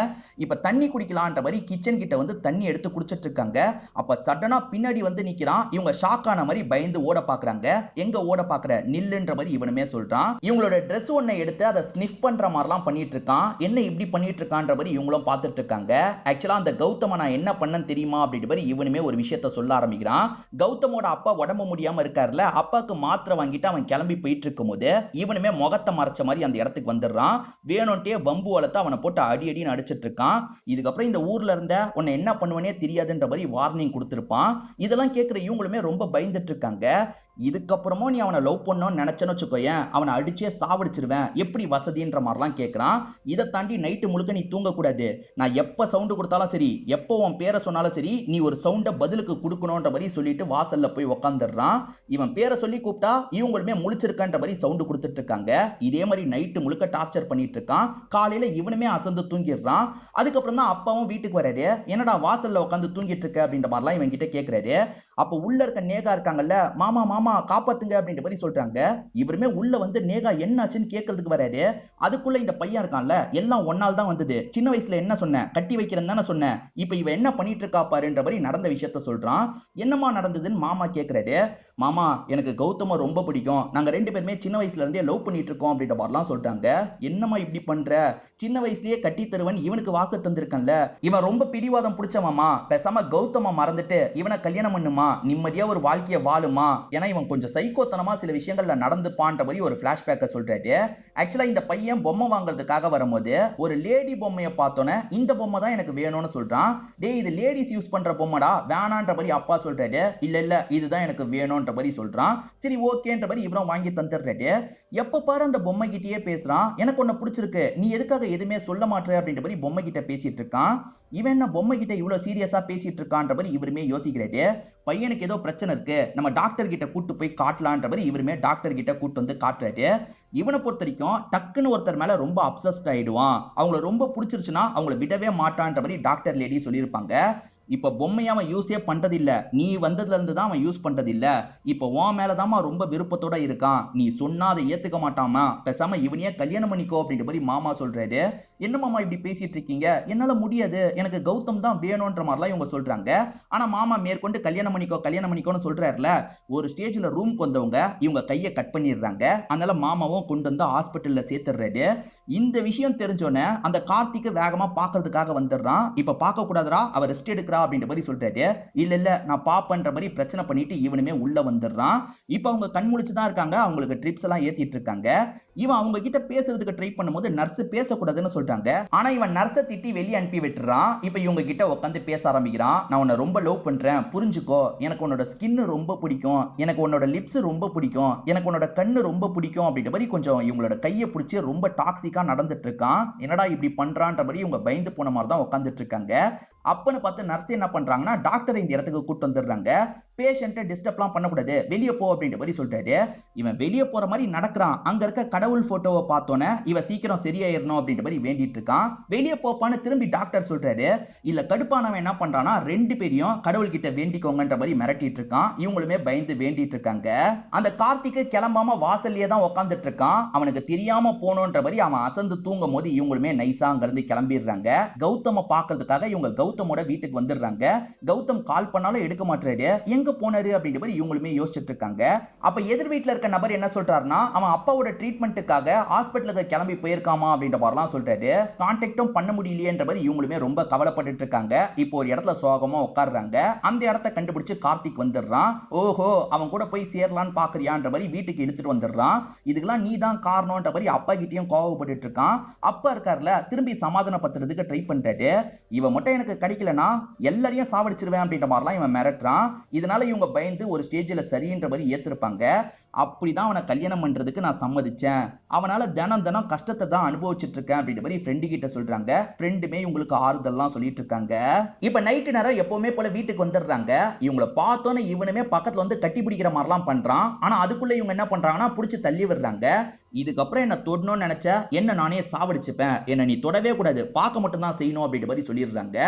இப்ப தண்ணி குடிக்கலான்ற மாதிரி கிச்சன் கிட்ட வந்து தண்ணி எடுத்து குடிச்சிட்டு இருக்காங்க. அப்ப சடனா பின்னாடி வந்து நிக்கிறான். இவங்க ஷாக் ஆன மாதிரி பயந்து ஓட பாக்குறாங்க. எங்க ஓட பாக்குற, நில்லுன்ற மாதிரி இவனுமே சொல்றான். இவங்களோட Dress ஒன்னை எடுத்து அதை ஸ்னிஃப் பண்ற மாதிரிலாம் பண்ணிட்டு இருக்கான். என்ன இப்படி பண்ணிட்டு இருக்கான்ற மாதிரி இவங்களும் பார்த்துட்டு இருக்காங்க. ஆக்சுவலா அந்த கௌதம நான் என்ன பண்ணேன்னு தெரியுமா அப்படின்ற மாதிரி இவனுமே ஒரு விஷயத்த சொல்ல ஆரம்பிக்கிறான். கௌதமோட அப்பா உடம்பு முடியாம இருக்காருல, அப்பாக்கு மாத்திரை வாங்கிட்டு அவன் கிளம்பி போயிட்டு இருக்கும்போது இவனுமே முகத்தை மறைச்ச மாதிரி அந்த இடத்துக்கு வந்துடுறான். வேணும்ட்டே வம்பு வளர்த்து அவனை போட்டு அடி அடின்னு அடிச்சிட்டு இருக்கான். இதுக்கப்புறம் இந்த ஊர்ல இருந்த உன்னை என்ன பண்ணுவனே தெரியாதுன்ற மாதிரி வார்னிங் கொடுத்திருப்பான். இதெல்லாம் கேட்கிற இவங்களுமே ரொம்ப பயந்துட்டு இருக்காங்க. இதுக்கப்புறமும் நீ அவனை லவ் பண்ணணும்னு நினைச்சேன்னு வச்சுக்கோயேன், அவனை அடிச்சே சாவடிச்சிருவேன், எப்படி வசதின்ற மாதிரிலாம் கேட்கறான். இதை தாண்டி நைட்டு முழுக்க நீ தூங்கக்கூடாது, நான் எப்ப சவுண்டு கொடுத்தாலும் சரி, எப்போ உன் பேரை சொன்னாலும் சரி, நீ ஒரு சவுண்டை பதிலுக்கு கொடுக்கணும்ன்ற மாதிரி சொல்லிட்டு வாசல்ல போய் உக்காந்துடுறான். இவன் பேரை சொல்லி கூப்பிட்டா இவங்களுமே முழிச்சிருக்கான்ற மாதிரி சவுண்டு கொடுத்துட்டு இருக்காங்க. இதே மாதிரி நைட்டு முழுக்க டார்ச்சர் பண்ணிட்டு இருக்கான். காலையில இவனுமே அசந்து தூங்கிடுறான். அதுக்கப்புறம் தான் அப்பாவும் வீட்டுக்கு வராரு. என்னடா வாசல்ல உட்காந்து தூங்கிட்டு இருக்க அப்படின்ற மாதிரிலாம் இவன் கிட்ட கேட்கிறாரு. அப்ப உள்ள இருக்க நேகா இருக்காங்கல்ல, மாமா மாமா காப்பாத்துங்க அப்படின்ற மாதிரி சொல்றாங்க. இவருமே உள்ள வந்து நேகா என்னாச்சுன்னு கேட்கறதுக்கு வராரு. அதுக்குள்ள இந்த பையன் இருக்கான்ல, எல்லாம் ஒன்னால் தான் வந்தது, சின்ன வயசுல என்ன சொன்னேன், கட்டி வைக்கிறேன்னு தானே சொன்னேன், இப்ப இவ என்ன பண்ணிட்டு இருக்கா பாருன்ற மாதிரி நடந்த விஷயத்த சொல்றான். என்னமா நடந்ததுன்னு மாமா கேட்கிறாரு. மாமா எனக்கு கௌதம ரொம்ப பிடிக்கும், நாங்க ரெண்டு பேருமே சின்ன வயசுல இருந்தே லவ் பண்ணிட்டு இருக்கோம் அப்படின்ற மாதிரிலாம் சொல்றாங்க. என்னமா இப்படி பண்ற, சின்ன வயசுலயே கட்டி தருவன் இவனுக்கு வாக்கு தந்திருக்கன்ல, இவன் ரொம்ப பிடிவாதம் பிடிச்ச மாமா, பேசாம கௌதம மறந்துட்டு இவனை கல்யாணம் பண்ணுமா, நிம்மதியா ஒரு வாழ்க்கைய வாழுமா, ஏன்னா இவன் கொஞ்சம் சைக்கோத்தனமா சில விஷயங்கள்ல நடந்துப்பான்ற மாதிரி ஒரு பிளாஷ்பேக்க சொல்றாரு. ஆக்சுவலா இந்த பையன் பொம்மை வாங்குறதுக்காக வரும்போது ஒரு லேடி பொம்மையை பார்த்தோன்னே இந்த பொம்மை தான் எனக்கு வேணும்னு சொல்றான். டேய் இது லேடிஸ் யூஸ் பண்ற பொம்மைடா, வேணான்ற மாதிரி அப்பா சொல்றாரு. இல்ல இல்ல இதுதான் எனக்கு வேணும்ன்ற மாதிரி சொல்றான். சரி ஓகேன்ற மாதிரி இவரும் வாங்கி தந்துடுறாரு. எப்ப பாரு அந்த பொம்மை கிட்டயே பேசுறான். எனக்கு ஒன்னு பிடிச்சிருக்கு, நீ எதுக்காக எதுவுமே சொல்ல மாட்டே அப்படின்ற மாதிரி பொம்மை கிட்ட பேசிட்டு இருக்கான். இவன் என்ன பொம்மை கிட்ட இவ்வளவு சீரியஸா பேசிட்டு இருக்கான்ற மாதிரி இவருமே யோசிக்கிறாரு. பையனுக்கு ஏதோ பிரச்சனை இருக்கு, நம்ம டாக்டர் கிட்ட கூட்டு போய் காட்டலான்ற மாதிரி இவருமே டாக்டர் கிட்ட கூட்டு வந்து காட்டுறாரு. இவனை பொறுத்த வரைக்கும் டக்குன்னு ஒருத்தர் மேல ரொம்ப அப்சஸ்ட் ஆயிடுவான், அவங்கள ரொம்ப பிடிச்சிருச்சுன்னா அவங்கள விடவே மாட்டான்ற மாதிரி டாக்டர் லேடி சொல்லியிருப்பாங்க. இப்ப பொம்மையை அவன் யூஸே பண்றது இல்ல, நீ வந்ததுல இருந்து தான் அவன் யூஸ் பண்றது இல்ல, இப்ப உன் மேலதாமா ரொம்ப விருப்பத்தோட இருக்கான், நீ சொன்னா அதை ஏத்துக்க மாட்டாமா, பேசாம இவனையே கல்யாணம் பண்ணிக்கோ அப்படின்ற மாதிரி மாமா சொல்றாரு. என்ன மாமா இப்படி பேசிட்டு இருக்கீங்க, என்னால முடியாது, எனக்கு கௌதம் தான் வேணும்ன்ற மாதிரிலாம் இவங்க சொல்றாங்க. ஆனா மாமா மேற்கொண்டு கல்யாணம் பண்ணிக்கோன்னு சொல்றாருல. ஒரு ஸ்டேஜ்ல ரூம்க்கு வந்தவங்க இவங்க கையை கட் பண்ணிடுறாங்க. அதனால மாமாவும் கொண்டு வந்து ஹாஸ்பிட்டல்ல சேர்த்துறாரு. இந்த விஷயம் தெரிஞ்சோன்னே அந்த கார்த்திக் வேகமா பாக்குறதுக்காக வந்துடுறான். இப்ப பார்க்க கூடாதுரா, அவர் ரெஸ்ட் எடுக்கிறா அப்படின்ற மாதிரி சொல்றாரு. இல்ல இல்ல நான் பாப்பன்ற மாதிரி பிரச்சனை பண்ணிட்டு இவனுமே உள்ள வந்துடுறான். இப்ப அவங்க கண் முழிச்சுதான் இருக்காங்க, அவங்களுக்கு ட்ரிப்ஸ் எல்லாம் ஏத்திட்டு இருக்காங்க. இவன் அவங்க கிட்ட பேசுறதுக்கு ட்ரை பண்ணும்போது நர்ஸ் பேசக்கூடாதுன்னு சொல்றாங்க. ஆனா இவன் நர்ஸை திட்டி வெளியே அனுப்பி விட்டுறான். இப்ப இவங்க கிட்ட உட்காந்து பேச ஆரம்பிக்கிறான். நான் உன்னை ரொம்ப லவ் பண்றேன், புரிஞ்சுக்கோ, எனக்கு உன்னோட ஸ்கின் ரொம்ப பிடிக்கும், எனக்கு உன்னோட லிப்ஸ் ரொம்ப பிடிக்கும், எனக்கு உன்னோட கண்ணு ரொம்ப பிடிக்கும் அப்படின்ற மாதிரி கொஞ்சம் இவங்களோட கையை பிடிச்சி ரொம்ப டாக்ஸிக்கா நடந்துட்டு இருக்கான். என்னடா இப்படி பண்றான்ற மாதிரி இவங்க பயந்து போன மாதிரி தான் உட்காந்துட்டு இருக்காங்க. அப்பன்னு பார்த்து நர்ஸ் என்ன பண்றாங்கன்னா டாக்டர் இந்த இடத்துக்கு கூட்டு வந்துடுறாங்க. பேஷண்ட்டை டிஸ்டர்ப்லாம் பண்ணக்கூடாது, வெளியே போ அப்படின்ற மாதிரி சொல்றாரு. இவன் வெளியே போற மாதிரி நடக்கிறான். அங்க இருக்க கடவுள் போட்டோவை பார்த்தோன்னே இவன் சீக்கிரம் சரியாயிரணும் அப்படின்ற மாதிரி வேண்டிட்டு இருக்கான். வெளியே போப்பான்னு திரும்பி டாக்டர் சொல்றாரு. இல்ல கடுப்பானவன் என்ன பண்றானா ரெண்டு பேரையும் கடவுள் கிட்ட வேண்டிக்கோங்கன்ற மாதிரி மிரட்டிட்டு இருக்கான். இவங்களுமே பயந்து வேண்டிட்டு இருக்காங்க. அந்த கார்த்திக்கு கிளம்பாம வாசல்லையே தான் உட்காந்துட்டு இருக்கான். அவனுக்கு தெரியாம போனோன்ற மாதிரி அவன் அசந்து தூங்கும் போது இவங்களுமே நைஸா அங்க இருந்து கிளம்பிடுறாங்க. கௌதம பாக்குறதுக்காக இவங்க கௌதமோட வீட்டுக்கு வந்துடுறாங்க. கௌதம் கால் பண்ணாலும் எடுக்க மாட்டாரு. எங்க போனாரு அப்படின்ற மாதிரி இவங்களுமே யோசிச்சுட்டு இருக்காங்க. அப்ப எதிர் வீட்டுல இருக்க நபர் என்ன சொல்றாருன்னா அவன் அப்பாவோட ட்ரீட்மெண்ட்டுக்காக ஹாஸ்பிட்டலுக்கு கிளம்பி போயிருக்காமா அப்படின்ற மாதிரிலாம் சொல்றாரு. கான்டாக்டும் பண்ண முடியலையேன்ற மாதிரி இவங்களுமே ரொம்ப கவலைப்பட்டு இருக்காங்க. இப்போ ஒரு இடத்துல சோகமா உட்கார்றாங்க. அந்த இடத்த கண்டுபிடிச்சு கார்த்திக் வந்துடுறான். ஓஹோ அவன் கூட போய் சேரலான்னு பாக்குறியான்ற மாதிரி வீட்டுக்கு எடுத்துட்டு வந்துடுறான். இதுக்கெல்லாம் நீ தான் காரணம்ன்ற மாதிரி அப்பா கிட்டயும் கோவப்பட்டு இருக்கான். அப்பா இருக்காருல திரும்பி சமாதானப்படுத்துறதுக்கு ட்ரை பண்றாரு. இவன் மட்டும் எனக்கு கிடைக்கலனா எல்லாரையும் சாவடிச்சிருவேன் அப்படின்ற மாதிரிலாம் இவன் மிரட்டுறான். இதனால இவங்க பயந்து ஒரு ஸ்டேஜ்ல சரின்ற மாதிரி ஏத்திருப்பாங்க. அப்படிதான் அவனை கல்யாணம் பண்றதுக்கு நான் சம்மதிச்சேன், அவனால தினம் தினம் கஷ்டத்தை தான் அனுபவிச்சுட்டு இருக்கேன் அப்படின்ற மாதிரி ஃப்ரெண்டு கிட்ட சொல்றாங்க. ஃப்ரெண்டுமே இவங்களுக்கு ஆறுதல்லாம் சொல்லிட்டு இருக்காங்க. இப்ப நைட்டு நேரம் எப்பவுமே போல வீட்டுக்கு வந்துடுறாங்க. இவங்களை பார்த்தோன்னே இவனுமே பக்கத்துல வந்து கட்டி பிடிக்கிற மாதிரிலாம் பண்றான். ஆனா அதுக்குள்ள இவங்க என்ன பண்றாங்கன்னா புடிச்சு தள்ளி விடுறாங்க. இதுக்கப்புறம் என்ன தொடணும்னு நினைச்ச என்ன நானே சாவடிச்சுப்பேன், என்ன நீ தொடவே கூடாது, பார்க்க மட்டும் தான் செய்யணும் அப்படின்ற மாதிரி சொல்லிடுறாங்க.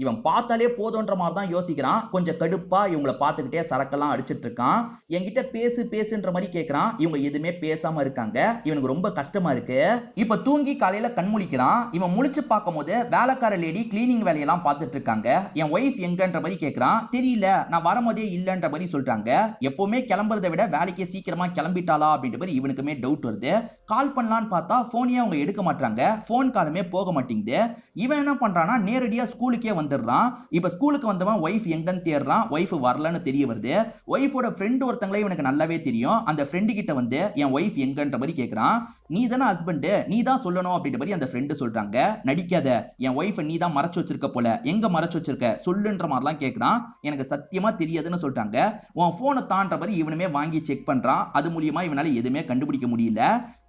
இவன் பார்த்தாலே போதுன்ற மாதிரி தான் யோசிக்கிறான். கொஞ்சம் கடுப்பா இவங்கள பார்த்துக்கிட்டே சரக்கெல்லாம் அடிச்சிட்டு இருக்கான். என்கிட்ட பேசு பேசுன்ற மாதிரி கேட்கறான். இவங்க எதுவுமே பேசாம இருக்காங்க. இவனுக்கு ரொம்ப கஷ்டமா இருக்கு. இப்ப தூங்கி காலையில கண் முழிக்கிறான். இவன் முழிச்சு பார்க்கும்போது வேலைக்கார லேடி கிளீனிங் வேலையெல்லாம் பார்த்துட்டு இருக்காங்க. என் ஒய்ஃப் எங்கன்ற மாதிரி கேட்கறான். தெரியல, நான் வரும்போதே இல்லன்ற மாதிரி சொல்றாங்க. எப்பவுமே கிளம்புறதை விட வேலைக்கே சீக்கிரமா கிளம்பிட்டாளா அப்படின்ற மாதிரி இவனுக்குமே டவுட் வருது. கால் பண்ணலான்னு பார்த்தா போனையே அவங்க எடுக்க மாட்டாங்க. போன் காலுமே போக மாட்டேங்குது. இவன் என்ன பண்றானா நேரடியா ஸ்கூலுக்கே வந்துடுறான். இப்ப ஸ்கூலுக்கு வந்தவன் ஒய்ஃப் எங்கன்னு தேடுறான். ஒய்ஃப் வரலன்னு தெரிய வருது. ஒய்ஃபோட ஃப்ரெண்ட் ஒருத்தங்களே இவனுக்கு நல்லாவே தெரியும். அந்த ஃப்ரெண்டு கிட்ட வந்து என் ஒய்ஃப் எங்கன்ற மாதிரி கேட்கறான். நீ தானே ஹஸ்பண்ட், நீ தான் சொல்லணும் அப்படின்ற மாதிரி அந்த ஃப்ரெண்டு சொல்றாங்க. நடிக்காத, என் ஒய்ஃபை நீ தான் மறைச்சு வச்சிருக்க போல, எங்க மறைச்சு வச்சிருக்க சொல்லுன்ற மாதிரிலாம் கேட்கறான். எனக்கு சத்தியமா தெரியாதுன்னு சொல்றாங்க. உன் போனை தான்ற மாதிரி இவனுமே வாங்கி செக் பண்றான். அது மூலியமா இவனால எதுவுமே கண்டுபிடிக்க முடியல.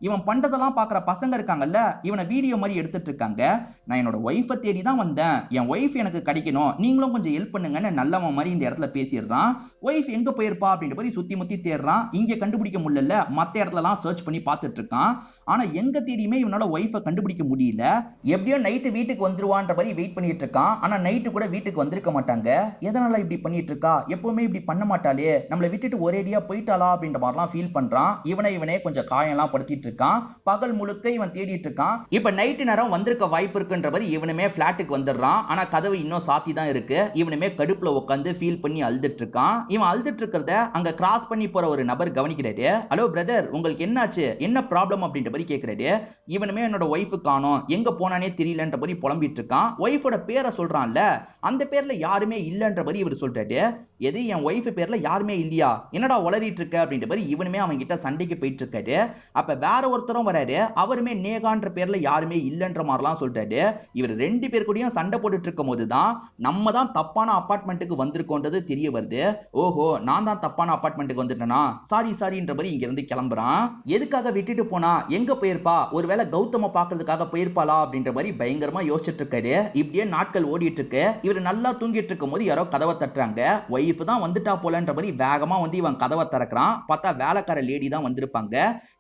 இவன் பண்றதெல்லாம் பாக்குற பசங்க இருக்காங்கல்ல, இவனை வீடியோ மாதிரி எடுத்துட்டு இருக்காங்க. நான் என்னோட ஒய்ஃபை தேடி தான் வந்தேன், என் ஒய்ஃப் எனக்கு கிடைக்கணும், நீங்களும் கொஞ்சம் ஹெல்ப் பண்ணுங்கன்னு நல்லவன் மாதிரி இந்த இடத்துல பேசிடுறான். ஒய்ஃப் எங்க போயிருப்பா அப்படின்ற மாதிரி சுத்தி முத்தி தேடுறான். இங்க கண்டுபிடிக்க முடியல, மத்த இடத்துல எல்லாம் சர்ச் பண்ணி பார்த்துட்டு இருக்கான். ஆனா எங்க தேடியுமே இவனால ஒய்ஃபை கண்டுபிடிக்க முடியல. எப்படியோ நைட்டு வீட்டுக்கு வந்துருவான்ற மாதிரி வெயிட் பண்ணிட்டு இருக்கான். ஆனா நைட்டு கூட வீட்டுக்கு வந்திருக்க மாட்டாங்க. எதனால இப்படி பண்ணிட்டு இருக்கா, எப்பவுமே இப்படி பண்ண மாட்டாளே, நம்மளை விட்டுட்டு ஒரேடியா போயிட்டாளா அப்படின்ற மாதிரிலாம் ஃபீல் பண்றான். இவனே கொஞ்சம் காயம்லாம் படுத்திட்டு இருக்கான். பகல் முழுக்க இவன் தேடிட்டு இருக்கான். இப்ப நைட்டு நேரம் வந்திருக்க வாய்ப்பு இருக்குன்ற மாதிரி இவனுமே பிளாட்டுக்கு வந்துடுறான். ஆனா கதவு இன்னும் சாத்தி தான் இருக்கு. இவனுமே கடுப்புல உட்காந்து ஃபீல் பண்ணி அழுதுட்டு இருக்கான். இவன் அழுதுட்டு இருக்கிறத அங்க கிராஸ் பண்ணி போற ஒரு நபர் கவனிக்கிறாரு. ஹலோ பிரதர், உங்களுக்கு என்னாச்சு, என்ன ப்ராப்ளம் அப்படின்ற மாதிரி கேட்கிறாரு. இவனுமே என்னோட ஒய்ஃபு காணோம், எங்க போனானே தெரியலன்ற மாதிரி புலம்பிட்டு இருக்கான். ஒய்ஃபோட பேரை சொல்றான்ல, அந்த பேர்ல யாருமே இல்லன்ற மாதிரி இவர் சொல்றாரு. எது, என் ஒய்ஃப் பேர்ல யாருமே இல்லையா, என்னடா உளறிட்டு இருக்க அப்படின்ற மாதிரி இவனுமே அவன் கிட்ட சண்டைக்கு போயிட்டு இருக்காரு. அப்ப வேற ஒருத்தரும் வராரு. அவருமே நேகான்ற பேர்ல யாருமே இல்லன்ற மாதிரிலாம் சொல்றாரு. இவர் ரெண்டு பேர் கூடயும் சண்டை போட்டுட்டு இருக்கும் போதுதான் நம்ம தான் தப்பான அபார்ட்மெண்ட்டுக்கு வந்திருக்கோன்றது தெரிய வருது. ஓஹோ, நான் தான் தப்பான அபார்ட்மெண்ட்டுக்கு வந்துட்டேனா, சாரின்ற மாதிரி இங்க இருந்து கிளம்புறான். எதுக்காக விட்டுட்டு போனா, எங்க போயிருப்பா, ஒருவேளை கௌதம பாக்குறதுக்காக போயிருப்பாளா அப்படின்ற மாதிரி பயங்கரமா யோசிச்சுட்டு இருக்காரு. இப்படியே நாட்கள் ஓடிட்டு இருக்கு. இவர் நல்லா தூங்கிட்டு இருக்கும் போது யாரோ கதவை தட்டுறாங்க. ஒய்ஃப் தான் வந்துட்டா போலன்ற மாதிரி வேகமா வந்து இவன் கதவை திறக்கிறான். பார்த்தா வேலைக்கார லேடி தான் வந்திருப்பாங்க.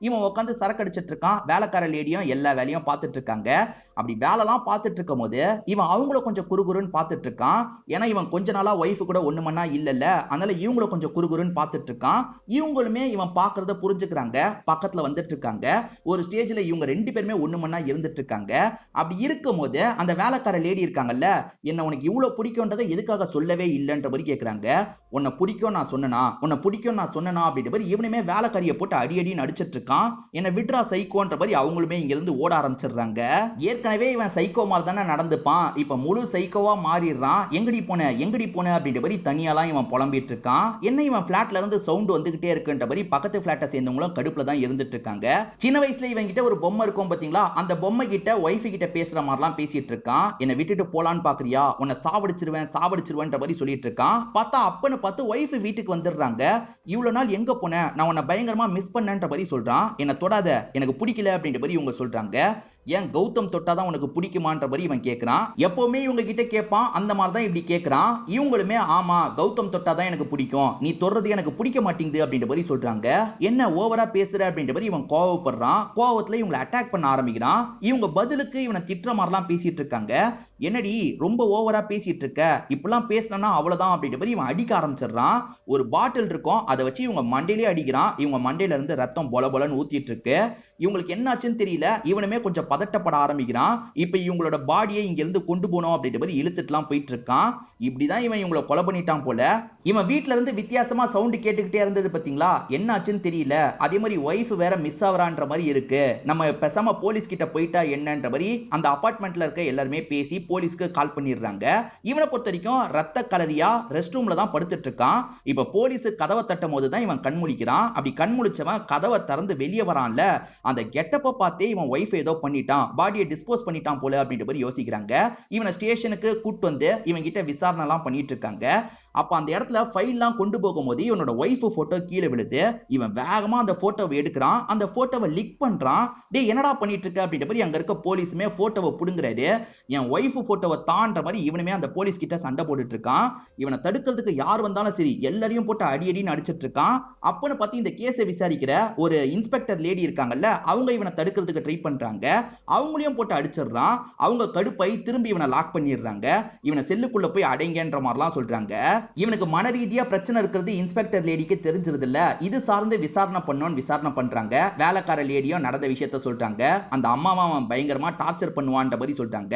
இவன் உட்காந்து சரக்கு அடிச்சிட்டு இருக்கான். வேலைக்கார லேடியும் எல்லா வேலையும் பார்த்துட்டு இருக்காங்க. அப்படி வேலைலாம் பார்த்துட்டு இருக்கும் போது இவன் அவங்கள கொஞ்சம் குறுகுறுன்னு பார்த்துட்டு இருக்கான். ஏன்னா இவன் கொஞ்ச நாளா ஒய்ஃப் கூட ஒண்ணு மண்ணா இல்லல்ல, அதனால இவங்கள கொஞ்சம் குறுகுறுன்னு பார்த்துட்டு இருக்கான். இவங்களுமே இவன் பார்க்கறத புரிஞ்சுக்கிறாங்க. பக்கத்துல வந்துட்டு இருக்காங்க. ஒரு ஸ்டேஜ்ல இவங்க ரெண்டு பேருமே ஒண்ணு மண்ணா இருந்துட்டு இருக்காங்க. அப்படி இருக்கும் போது அந்த வேலைக்கார லேடி இருக்காங்கல்ல, என்ன உனக்கு இவ்வளவு பிடிக்கும்ன்றதை எதுக்காக சொல்லவே இல்லைன்ற மாதிரி கேட்கறாங்க. உன்னை பிடிக்கும் நான் சொன்னனா, உன்னை பிடிக்கும் நான் சொன்னனா அப்படின்ற மாதிரி இவனுமே வேலைக்காரியை போட்டு அடி நடிச்சிட்டு இருக்கான். என்ன விட்ரா சைக்கோன்ற மாதிரி அவங்களுமே இங்க இருந்து ஓட ஆரம்பிச்சிடுறாங்க. ஏற்கனவே இவன் சைக்கோ மாதிரி தானே நடந்துப்பான். இப்ப முழு சைக்கோவா மாறிடுறான். எங்கடி போன அப்படின்ற மாதிரி தனியாலாம் இவன் புலம்பிட்டு இருக்கான். என்ன இவன் பிளாட்ல இருந்து சவுண்ட் வந்துகிட்டே இருக்குன்ற மாதிரி பக்கத்து பிளாட்டை சேர்ந்தவங்களும் கடுப்புல தான் இருந்துட்டு இருக்காங்க. சின்ன வயசுல இவன் கிட்ட ஒரு பொம்மை இருக்கும் பாத்தீங்களா, அந்த பொம்மை கிட்ட ஒய்ஃப் கிட்ட பேசுற மாதிரிலாம் பேசிட்டு இருக்கான். என்ன விட்டுட்டு போலான்னு பாக்குறியா, உன்னை சாவடிச்சிருவேன்ற மாதிரி சொல்லிட்டு இருக்கான். பார்த்தா அப்பன்னு பார்த்து ஒய்ஃப் வீட்டுக்கு வந்துடுறாங்க. இவ்வளவு நாள் எங்க போன, நான் உன்னை பயங்கரமா மிஸ் பண்ணன்ற மாதிரி சொல்றான். என்ன தொடாத, எனக்கு பிடிக்கல அப்படின்ற மாதிரி இவங்க சொல்றாங்க. ஏன் கௌதம் தொட்டாதான் உனக்கு பிடிக்குமான்ற மாதிரி இவன் கேட்கிறான். எப்பவுமே இவங்க கிட்ட கேட்பான், அந்த மாதிரி தான் இப்படி கேட்கிறான். இவங்களுமே ஆமா கௌதம் தொட்டாதான் எனக்கு பிடிக்கும், நீ தொடுறது எனக்கு பிடிக்க மாட்டேங்குது அப்படின்ற மாதிரி சொல்றாங்க. என்ன ஓவரா பேசுற அப்படின்ற மாதிரி இவன் கோவப்படுறான். கோவத்துல இவங்களை அட்டாக் பண்ண ஆரம்பிக்கிறான். இவங்க பதிலுக்கு இவனை திட்டுற மாதிரிலாம் பேசிட்டு இருக்காங்க. என்னடி ரொம்ப ஓவரா பேசிட்டு இருக்க, இப்பெல்லாம் பேசினா அவ்வளவுதான் அப்படின்ற மாதிரி இவன் அடிக்க ஆரம்பிச்சிடுறான். ஒரு பாட்டில் இருக்கும், அதை வச்சு இவங்க மண்டையிலே அடிக்கிறான். இவங்க மண்டையில இருந்து ரத்தம் பொல பொலன்னு ஊத்திட்டு இருக்கு. இவங்களுக்கு என்னாச்சுன்னு தெரியல. இவனுமே கொஞ்சம் பதட்டப்பட ஆரம்பிக்கிறான். இப்ப இவங்களோட பாடியை இங்க இருந்து கொண்டு போனோம் அப்படின்ற மாதிரி இழுத்துட்டுலாம் போயிட்டு இருக்கான். இப்படிதான் இவன் இவங்களை கொலை பண்ணிட்டான் போல. இவன் வீட்டுல இருந்து வித்தியாசமா சவுண்ட் கேட்டுக்கிட்டே இருந்தது பாத்தீங்களா, என்னாச்சுன்னு தெரியல. அதே மாதிரி ஒய்ஃப் வேற மிஸ் ஆவறான்ற மாதிரி இருக்கு. நம்ம பேசாம போலீஸ் கிட்ட போயிட்டா என்னன்ற மாதிரி அந்த அபார்ட்மெண்ட்ல இருக்க எல்லாருமே பேசி போலீஸ்க்கு கால் பண்ணிடுறாங்க. இவனை பொறுத்த வரைக்கும் ரத்த கலரியா ரெஸ்ட் ரூம்ல தான் படுத்துட்டு இருக்கான். இப்ப போலீஸ் கதவை தட்டும் போதுதான் இவன் கண்முழிக்கிறான். அப்படி கண்முழிச்சவன் கதவை திறந்து வெளியே வரான்ல, அந்த கெட்டப்ப பார்த்தே இவன் ஒய்ஃப் ஏதோ பண்ணிட்டான், பாடியை டிஸ்போஸ் பண்ணிட்டான் போல அப்படின்ற மாதிரி யோசிக்கிறாங்க. இவனை ஸ்டேஷனுக்கு கூட்டு வந்து இவன் கிட்ட விசாரணை எல்லாம் பண்ணிட்டு இருக்காங்க. அப்ப அந்த இடத்துல இடத்துல ஃபைல்லாம் கொண்டு போகும்போது இவனோட ஒய்ஃப் போட்டோ கீழே விழுது. இவன் வேகமா அந்த போட்டோவை எடுக்கிறான். அந்த போட்டோவை லிக் பண்றான். டேய் என்னடா பண்ணிட்டு இருக்க அப்படின்ற மாதிரி அங்க இருக்க போலீஸுமே போட்டோவை புடுங்குறாரு. என் ஒய்ஃப் போட்டோவை தான்ற மாதிரி இவனுமே அந்த போலீஸ் கிட்ட சண்டை போட்டுட்டு இருக்கான். இவனை தடுக்கிறதுக்கு யார் வந்தாலும் சரி எல்லாரையும் போட்டு அடி அடின்னு அடிச்சிட்டு இருக்கான். அப்பன்னு பார்த்து இந்த கேஸை விசாரிக்கிற ஒரு இன்ஸ்பெக்டர் லேடி இருக்காங்கல்ல, அவங்க இவனை தடுக்கிறதுக்கு ட்ரை பண்றாங்க. அவங்களையும் போட்டு அடிச்சிடுறான். அவங்க கடுப்பை திரும்பி இவனை லாக் பண்ணிடுறாங்க. இவனை செல்லுக்குள்ள போய் அடைங்கன்ற மாதிரிலாம் சொல்றாங்க. இவனுக்கு மன ரீதியா பிரச்சனை இருக்கிறது இன்ஸ்பெக்டர் லேடிக்கு தெரிஞ்சிருது இல்ல. இது சார்ந்து விசாரணை பண்ணோன்னு விசாரணை பண்றாங்க. வேலைக்கார லேடியும் நடந்த விஷயத்த சொல்றாங்க. அந்த அம்மாவை அவன் பயங்கரமா டார்ச்சர் பண்ணுவான்ற மாதிரி சொல்றாங்க.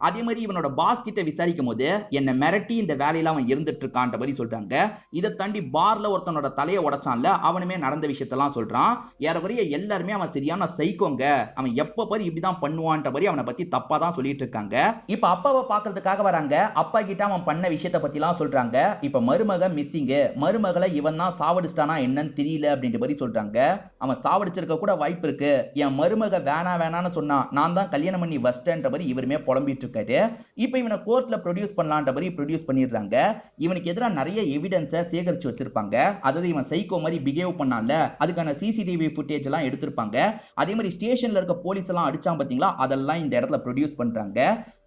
அதே மாதிரி இவனோட பாஸ் கிட்ட விசாரிக்கும் போது என்ன மிரட்டி இந்த வேலையில அவன் இருந்துட்டு இருக்கான்ற மாதிரி சொல்றாங்க. இதை தாண்டி பார்ல ஒருத்தனோட தலையை உடைச்சான்ல, அவனுமே நடந்த விஷயத்தெல்லாம் சொல்றான். ஏறக்குறைய எல்லாருமே அவன் சரியான சைக்கோங்க, அவன் எப்ப பாரு இப்படிதான் பண்ணுவான்ற மாதிரி அவனை பத்தி தப்பா தான் சொல்லிட்டு இருக்காங்க. இப்ப அப்பாவை பாக்குறதுக்காக வராங்க. அப்பா கிட்ட அவன் பண்ண விஷயத்த பத்தி எல்லாம் சொல்றாங்க. இப்ப மருமக மிஸ்ஸிங், மருமகளை இவன் தான் சாவடிச்சிட்டானா என்னன்னு தெரியல அப்படின்ற மாதிரி சொல்றாங்க. அவன் சாவடிச்சிருக்க கூட வாய்ப்பு இருக்கு. என் மருமக வேணான்னு சொன்னா நான் தான் கல்யாணம் பண்ணி வச்சிட்டேன்ற மாதிரி இவருமே புலம்பிட்டு இருக்காரு. இப்ப இவனை கோர்ட்ல ப்ரொடியூஸ் பண்ணலான்ற மாதிரி ப்ரொடியூஸ் பண்ணிடுறாங்க. இவனுக்கு எதிராக நிறைய எவிடன்ஸை சேகரிச்சு வச்சிருப்பாங்க. அதாவது இவன் சைக்கோ மாதிரி பிஹேவ் பண்ணால அதுக்கான சிசிடிவி ஃபுட்டேஜ் எல்லாம் எடுத்திருப்பாங்க. அதே மாதிரி ஸ்டேஷன்ல இருக்க போலீஸ் எல்லாம் அடிச்சான் பாத்தீங்களா, அதெல்லாம் இந்த இடத்துல ப்ரொடியூஸ் பண்றாங்க.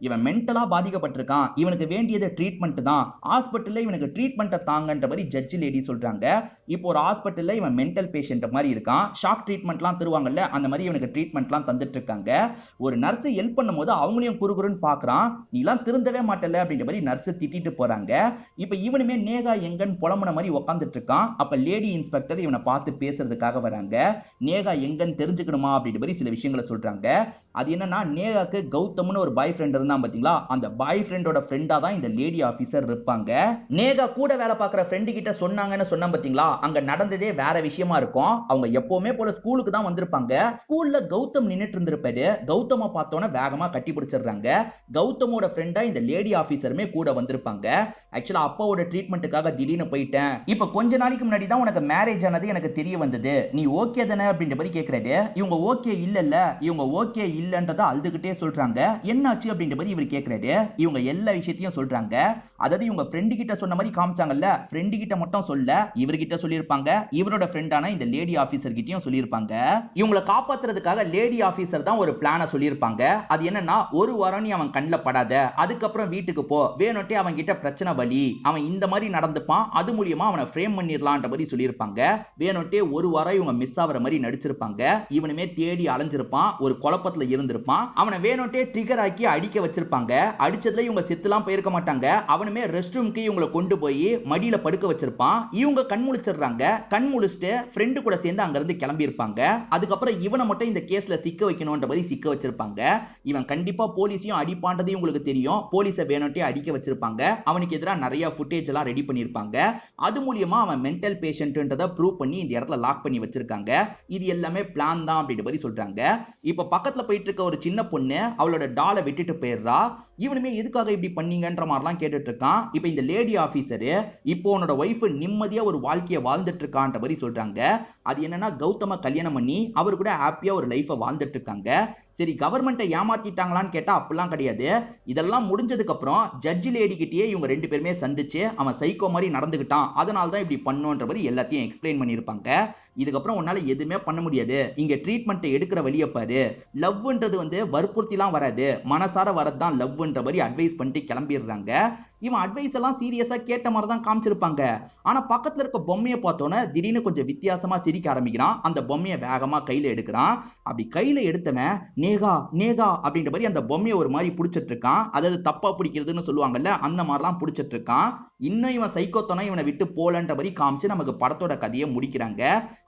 இவன் மென்டலா பாதிக்கப்பட்டிருக்கான், இவனுக்கு வேண்டியது ட்ரீட்மெண்ட் தான், ஹாஸ்பிட்டல்ல இவனுக்கு ட்ரீட்மெண்ட்டை தாங்கன்ற மாதிரி ஜட்ஜ் லேடி சொல்றாங்க. இப்போ ஒரு ஹாஸ்பிட்டல்ல இவன் மென்டல் பேஷண்ட் மாதிரி இருக்கான். ஷாக் ட்ரீட்மெண்ட்லாம் தருவாங்கல்ல, அந்த மாதிரி இவனுக்கு ட்ரீட்மெண்ட்லாம் தந்துட்டு இருக்காங்க. ஒரு நர்ஸ் ஹெல்ப் பண்ணும்போது அவங்களையும் குறுகுறுன்னு பாக்குறான். நீ எல்லாம் திருந்தவே மாட்டல அப்படின்ற மாதிரி நர்ஸ் திட்டிட்டு போறாங்க. இப்ப இவனுமே நேகா எங்கன்னு புலம்புன மாதிரி உட்காந்துட்டு இருக்கான். அப்ப லேடி இன்ஸ்பெக்டர் இவனை பார்த்து பேசுறதுக்காக வராங்க. நேகா எங்கன்னு தெரிஞ்சுக்கணுமா அப்படின்ற மாதிரி சில விஷயங்களை சொல்றாங்க. அது என்னன்னா, நேகாக்கு கௌதம்னு ஒரு பாய் ஃப்ரெண்ட் இருந்தான் பாத்தீங்களா, அந்த பாய் ஃப்ரெண்டோட ஃப்ரெண்டா தான் இந்த லேடி ஆபீசர் இருப்பாங்க. நேகா கூட வேலை பார்க்குற ஃப்ரெண்டு கிட்ட சொன்னாங்கன்னு சொன்னா பாத்தீங்களா, அங்க நடந்ததே வேற விஷயமா இருக்கும். அவங்க எப்பவுமே போல ஸ்கூலுக்கு தான் வந்திருப்பாங்க. ஸ்கூல்ல கௌதம் நின்னுட்டு இருந்திருப்பாரு. கௌதம பார்த்தோன்னே வேகமா கட்டி பிடிச்சிடுறாங்க. கௌதமோட ஃப்ரெண்டா இந்த லேடி ஆபீசருமே கூட வந்திருப்பாங்க. ஆக்சுவலா அப்பாவோட ட்ரீட்மெண்ட்டுக்காக திடீர்னு போயிட்டேன். இப்ப கொஞ்ச நாளைக்கு முன்னாடி தான் உனக்கு மேரேஜ் ஆனது எனக்கு தெரிய வந்தது, நீ ஓகே தானே அப்படின்ற மாதிரி கேட்கிறாரு. இவங்க ஓகே இல்லல்ல, இவங்க ஓகே இல்லன்றத அழுதுகிட்டே சொல்றாங்க. என்னாச்சு அப்படின்ற மாதிரி இவர் கேட்கிறாரு. இவங்க எல்லா விஷயத்தையும் சொல்றாங்க. அதாவது இவங்க ஃப்ரெண்டு கிட்ட சொன்ன மாதிரி காமிச்சாங்கல்ல, ஃப்ரெண்டு கிட்ட மட்டும் சொல்ல இவர்கிட்ட சொல்லியிருப்பாங்க. இவரோட ஃப்ரெண்டான இந்த லேடி ஆபீசர் கிட்டயும் சொல்லியிருப்பாங்க. இவங்களை காப்பாத்துறதுக்காக லேடி ஆபீசர் தான் ஒரு பிளான சொல்லியிருப்பாங்க. அது என்னன்னா, ஒரு வாரம் நீ அவன் கண்ணில் படாத, அதுக்கப்புறம் வீட்டுக்கு போ, வேணுட்டே அவன் கிட்ட பிரச்சனை வலி, அவன் இந்த மாதிரி நடந்துப்பான், அது மூலியமா அவனை ஃப்ரேம் பண்ணிடலான்ற மாதிரி சொல்லியிருப்பாங்க. வேணுட்டே ஒரு வாரம் இவங்க மிஸ் ஆகிற மாதிரி நடிச்சிருப்பாங்க. இவனுமே தேடி அலைஞ்சிருப்பான், ஒரு குழப்பத்துல இருந்திருப்பான். அவனை வேணுட்டே ட்ரிகர் ஆக்கி அடிக்க வச்சிருப்பாங்க. அடிச்சதுல இவங்க செத்துலாம் போயிருக்க மாட்டாங்க. அவனுமே ரெஸ்ட் ரூம்க்கு இவங்களை கொண்டு போய் மடியில படுக்க வச்சிருப்பான். இவங்க கண் முழிச்சிடுறாங்க. கண் முழிச்சிட்டு ஃப்ரெண்டு கூட சேர்ந்து அங்க இருந்து கிளம்பி இருப்பாங்க. அதுக்கப்புறம் இவனை மட்டும் இந்த கேஸ்ல சிக்க வைக்கணும்ன்ற மாதிரி சிக்க வச்சிருப்பாங்க. இவன் கண்டிப்பா போலீஸையும் அடிப்பான்றது உங்களுக்கு தெரியும். போலீஸை வேணுட்டே அடிக்க வச்சிருப்பாங்க. அவனுக்கு எதிராக நிறைய ஃபுட்டேஜ் எல்லாம் ரெடி பண்ணிருப்பாங்க. அது மூலியமா அவன் மென்டல் பேஷண்ட்ன்றதை ப்ரூவ் பண்ணி இந்த இடத்துல லாக் பண்ணி வச்சிருக்காங்க. இது எல்லாமே பிளான் தான் அப்படின்ற மாதிரி சொல்றாங்க. இப்ப பக்கத்துல போயிட்டு இருக்க ஒரு சின்ன பொண்ணு அவளோட டாலை விட்டுட்டு போயிடுறா. இவனுமே எதுக்காக இப்படி பண்ணீங்கன்ற மாதிரிலாம் கேட்டுட்டு இருக்கான். இப்ப இந்த லேடி ஆபீசர் இப்போ உன்னோட ஒய்ஃப் நிம்மதியா ஒரு வாழ்க்கையை வாழ்ந்துட்டு இருக்கான்ற மாதிரி சொல்றாங்க. அது என்னன்னா, கௌதம கல்யாணம் பண்ணி அவர் கூட ஹாப்பியா ஒரு லைஃபை வாழ்ந்துட்டு இருக்காங்க. சரி, கவர்மெண்ட்டை ஏமாத்திட்டாங்களான்னு கேட்டா அப்படிலாம் கிடையாது. இதெல்லாம் முடிஞ்சதுக்கு அப்புறம் ஜட்ஜ் லேடி கிட்டயே இவங்க ரெண்டு பேருமே சந்திச்சு அவன் சைக்கோ மாதிரி நடந்துகிட்டான், அதனால தான் இப்படி பண்ணுன்ற மாதிரி எல்லாத்தையும் எக்ஸ்பிளைன் பண்ணியிருப்பாங்க. இதுக்கப்புறம் உன்னால எதுவுமே பண்ண முடியாது, இங்க ட்ரீட்மெண்ட் எடுக்கிற வழியை பாரு, லவ்ன்றது வற்புறுத்திலாம் வராது, மனசார வரதான் லவ்ன்ற மாதிரி அட்வைஸ் பண்ணிட்டு கிளம்பிடுறாங்க. இவன் அட்வைஸ் எல்லாம் சீரியஸா கேட்ட மாதிரி தான் காமிச்சிருப்பாங்க. ஆனா பக்கத்துல இருக்க பொம்மையை பார்த்தோன்னே திடீர்னு கொஞ்சம் வித்தியாசமா சிரிக்க ஆரம்பிக்கிறான். அந்த பொம்மையை வேகமா கையில எடுக்கிறான். அப்படி கையில எடுத்தவன் நேகா நேகா அப்படின்ற மாதிரி அந்த பொம்மையை ஒரு மாதிரி பிடிச்சிட்டு இருக்கான். அதாவது தப்பா பிடிக்கிறதுன்னு சொல்லுவாங்கல்ல, அந்த மாதிரிலாம் பிடிச்சிட்டு இருக்கான். இன்னும் இவன் சைக்கோத்தனா இவனை விட்டு போலன்ற மாதிரி காமிச்சு நமக்கு படத்தோட கதையை முடிக்கிறாங்க.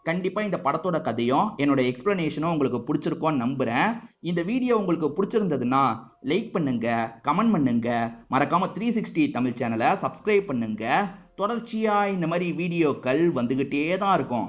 கண்டிப்பா இந்த படத்தோட கதையும் என்னோட எக்ஸ்பிளனேஷனும் உங்களுக்கு பிடிச்சிருக்கும்னு நம்புறேன். இந்த வீடியோ உங்களுக்கு பிடிச்சிருந்ததுன்னா லைக் பண்ணுங்க, கமெண்ட் பண்ணுங்க, மறக்காம 360 தமிழ் சேனலை சப்ஸ்கிரைப் பண்ணுங்க. தொடர்ச்சியா இந்த மாதிரி வீடியோக்கள் வந்துகிட்டே தான் இருக்கும்.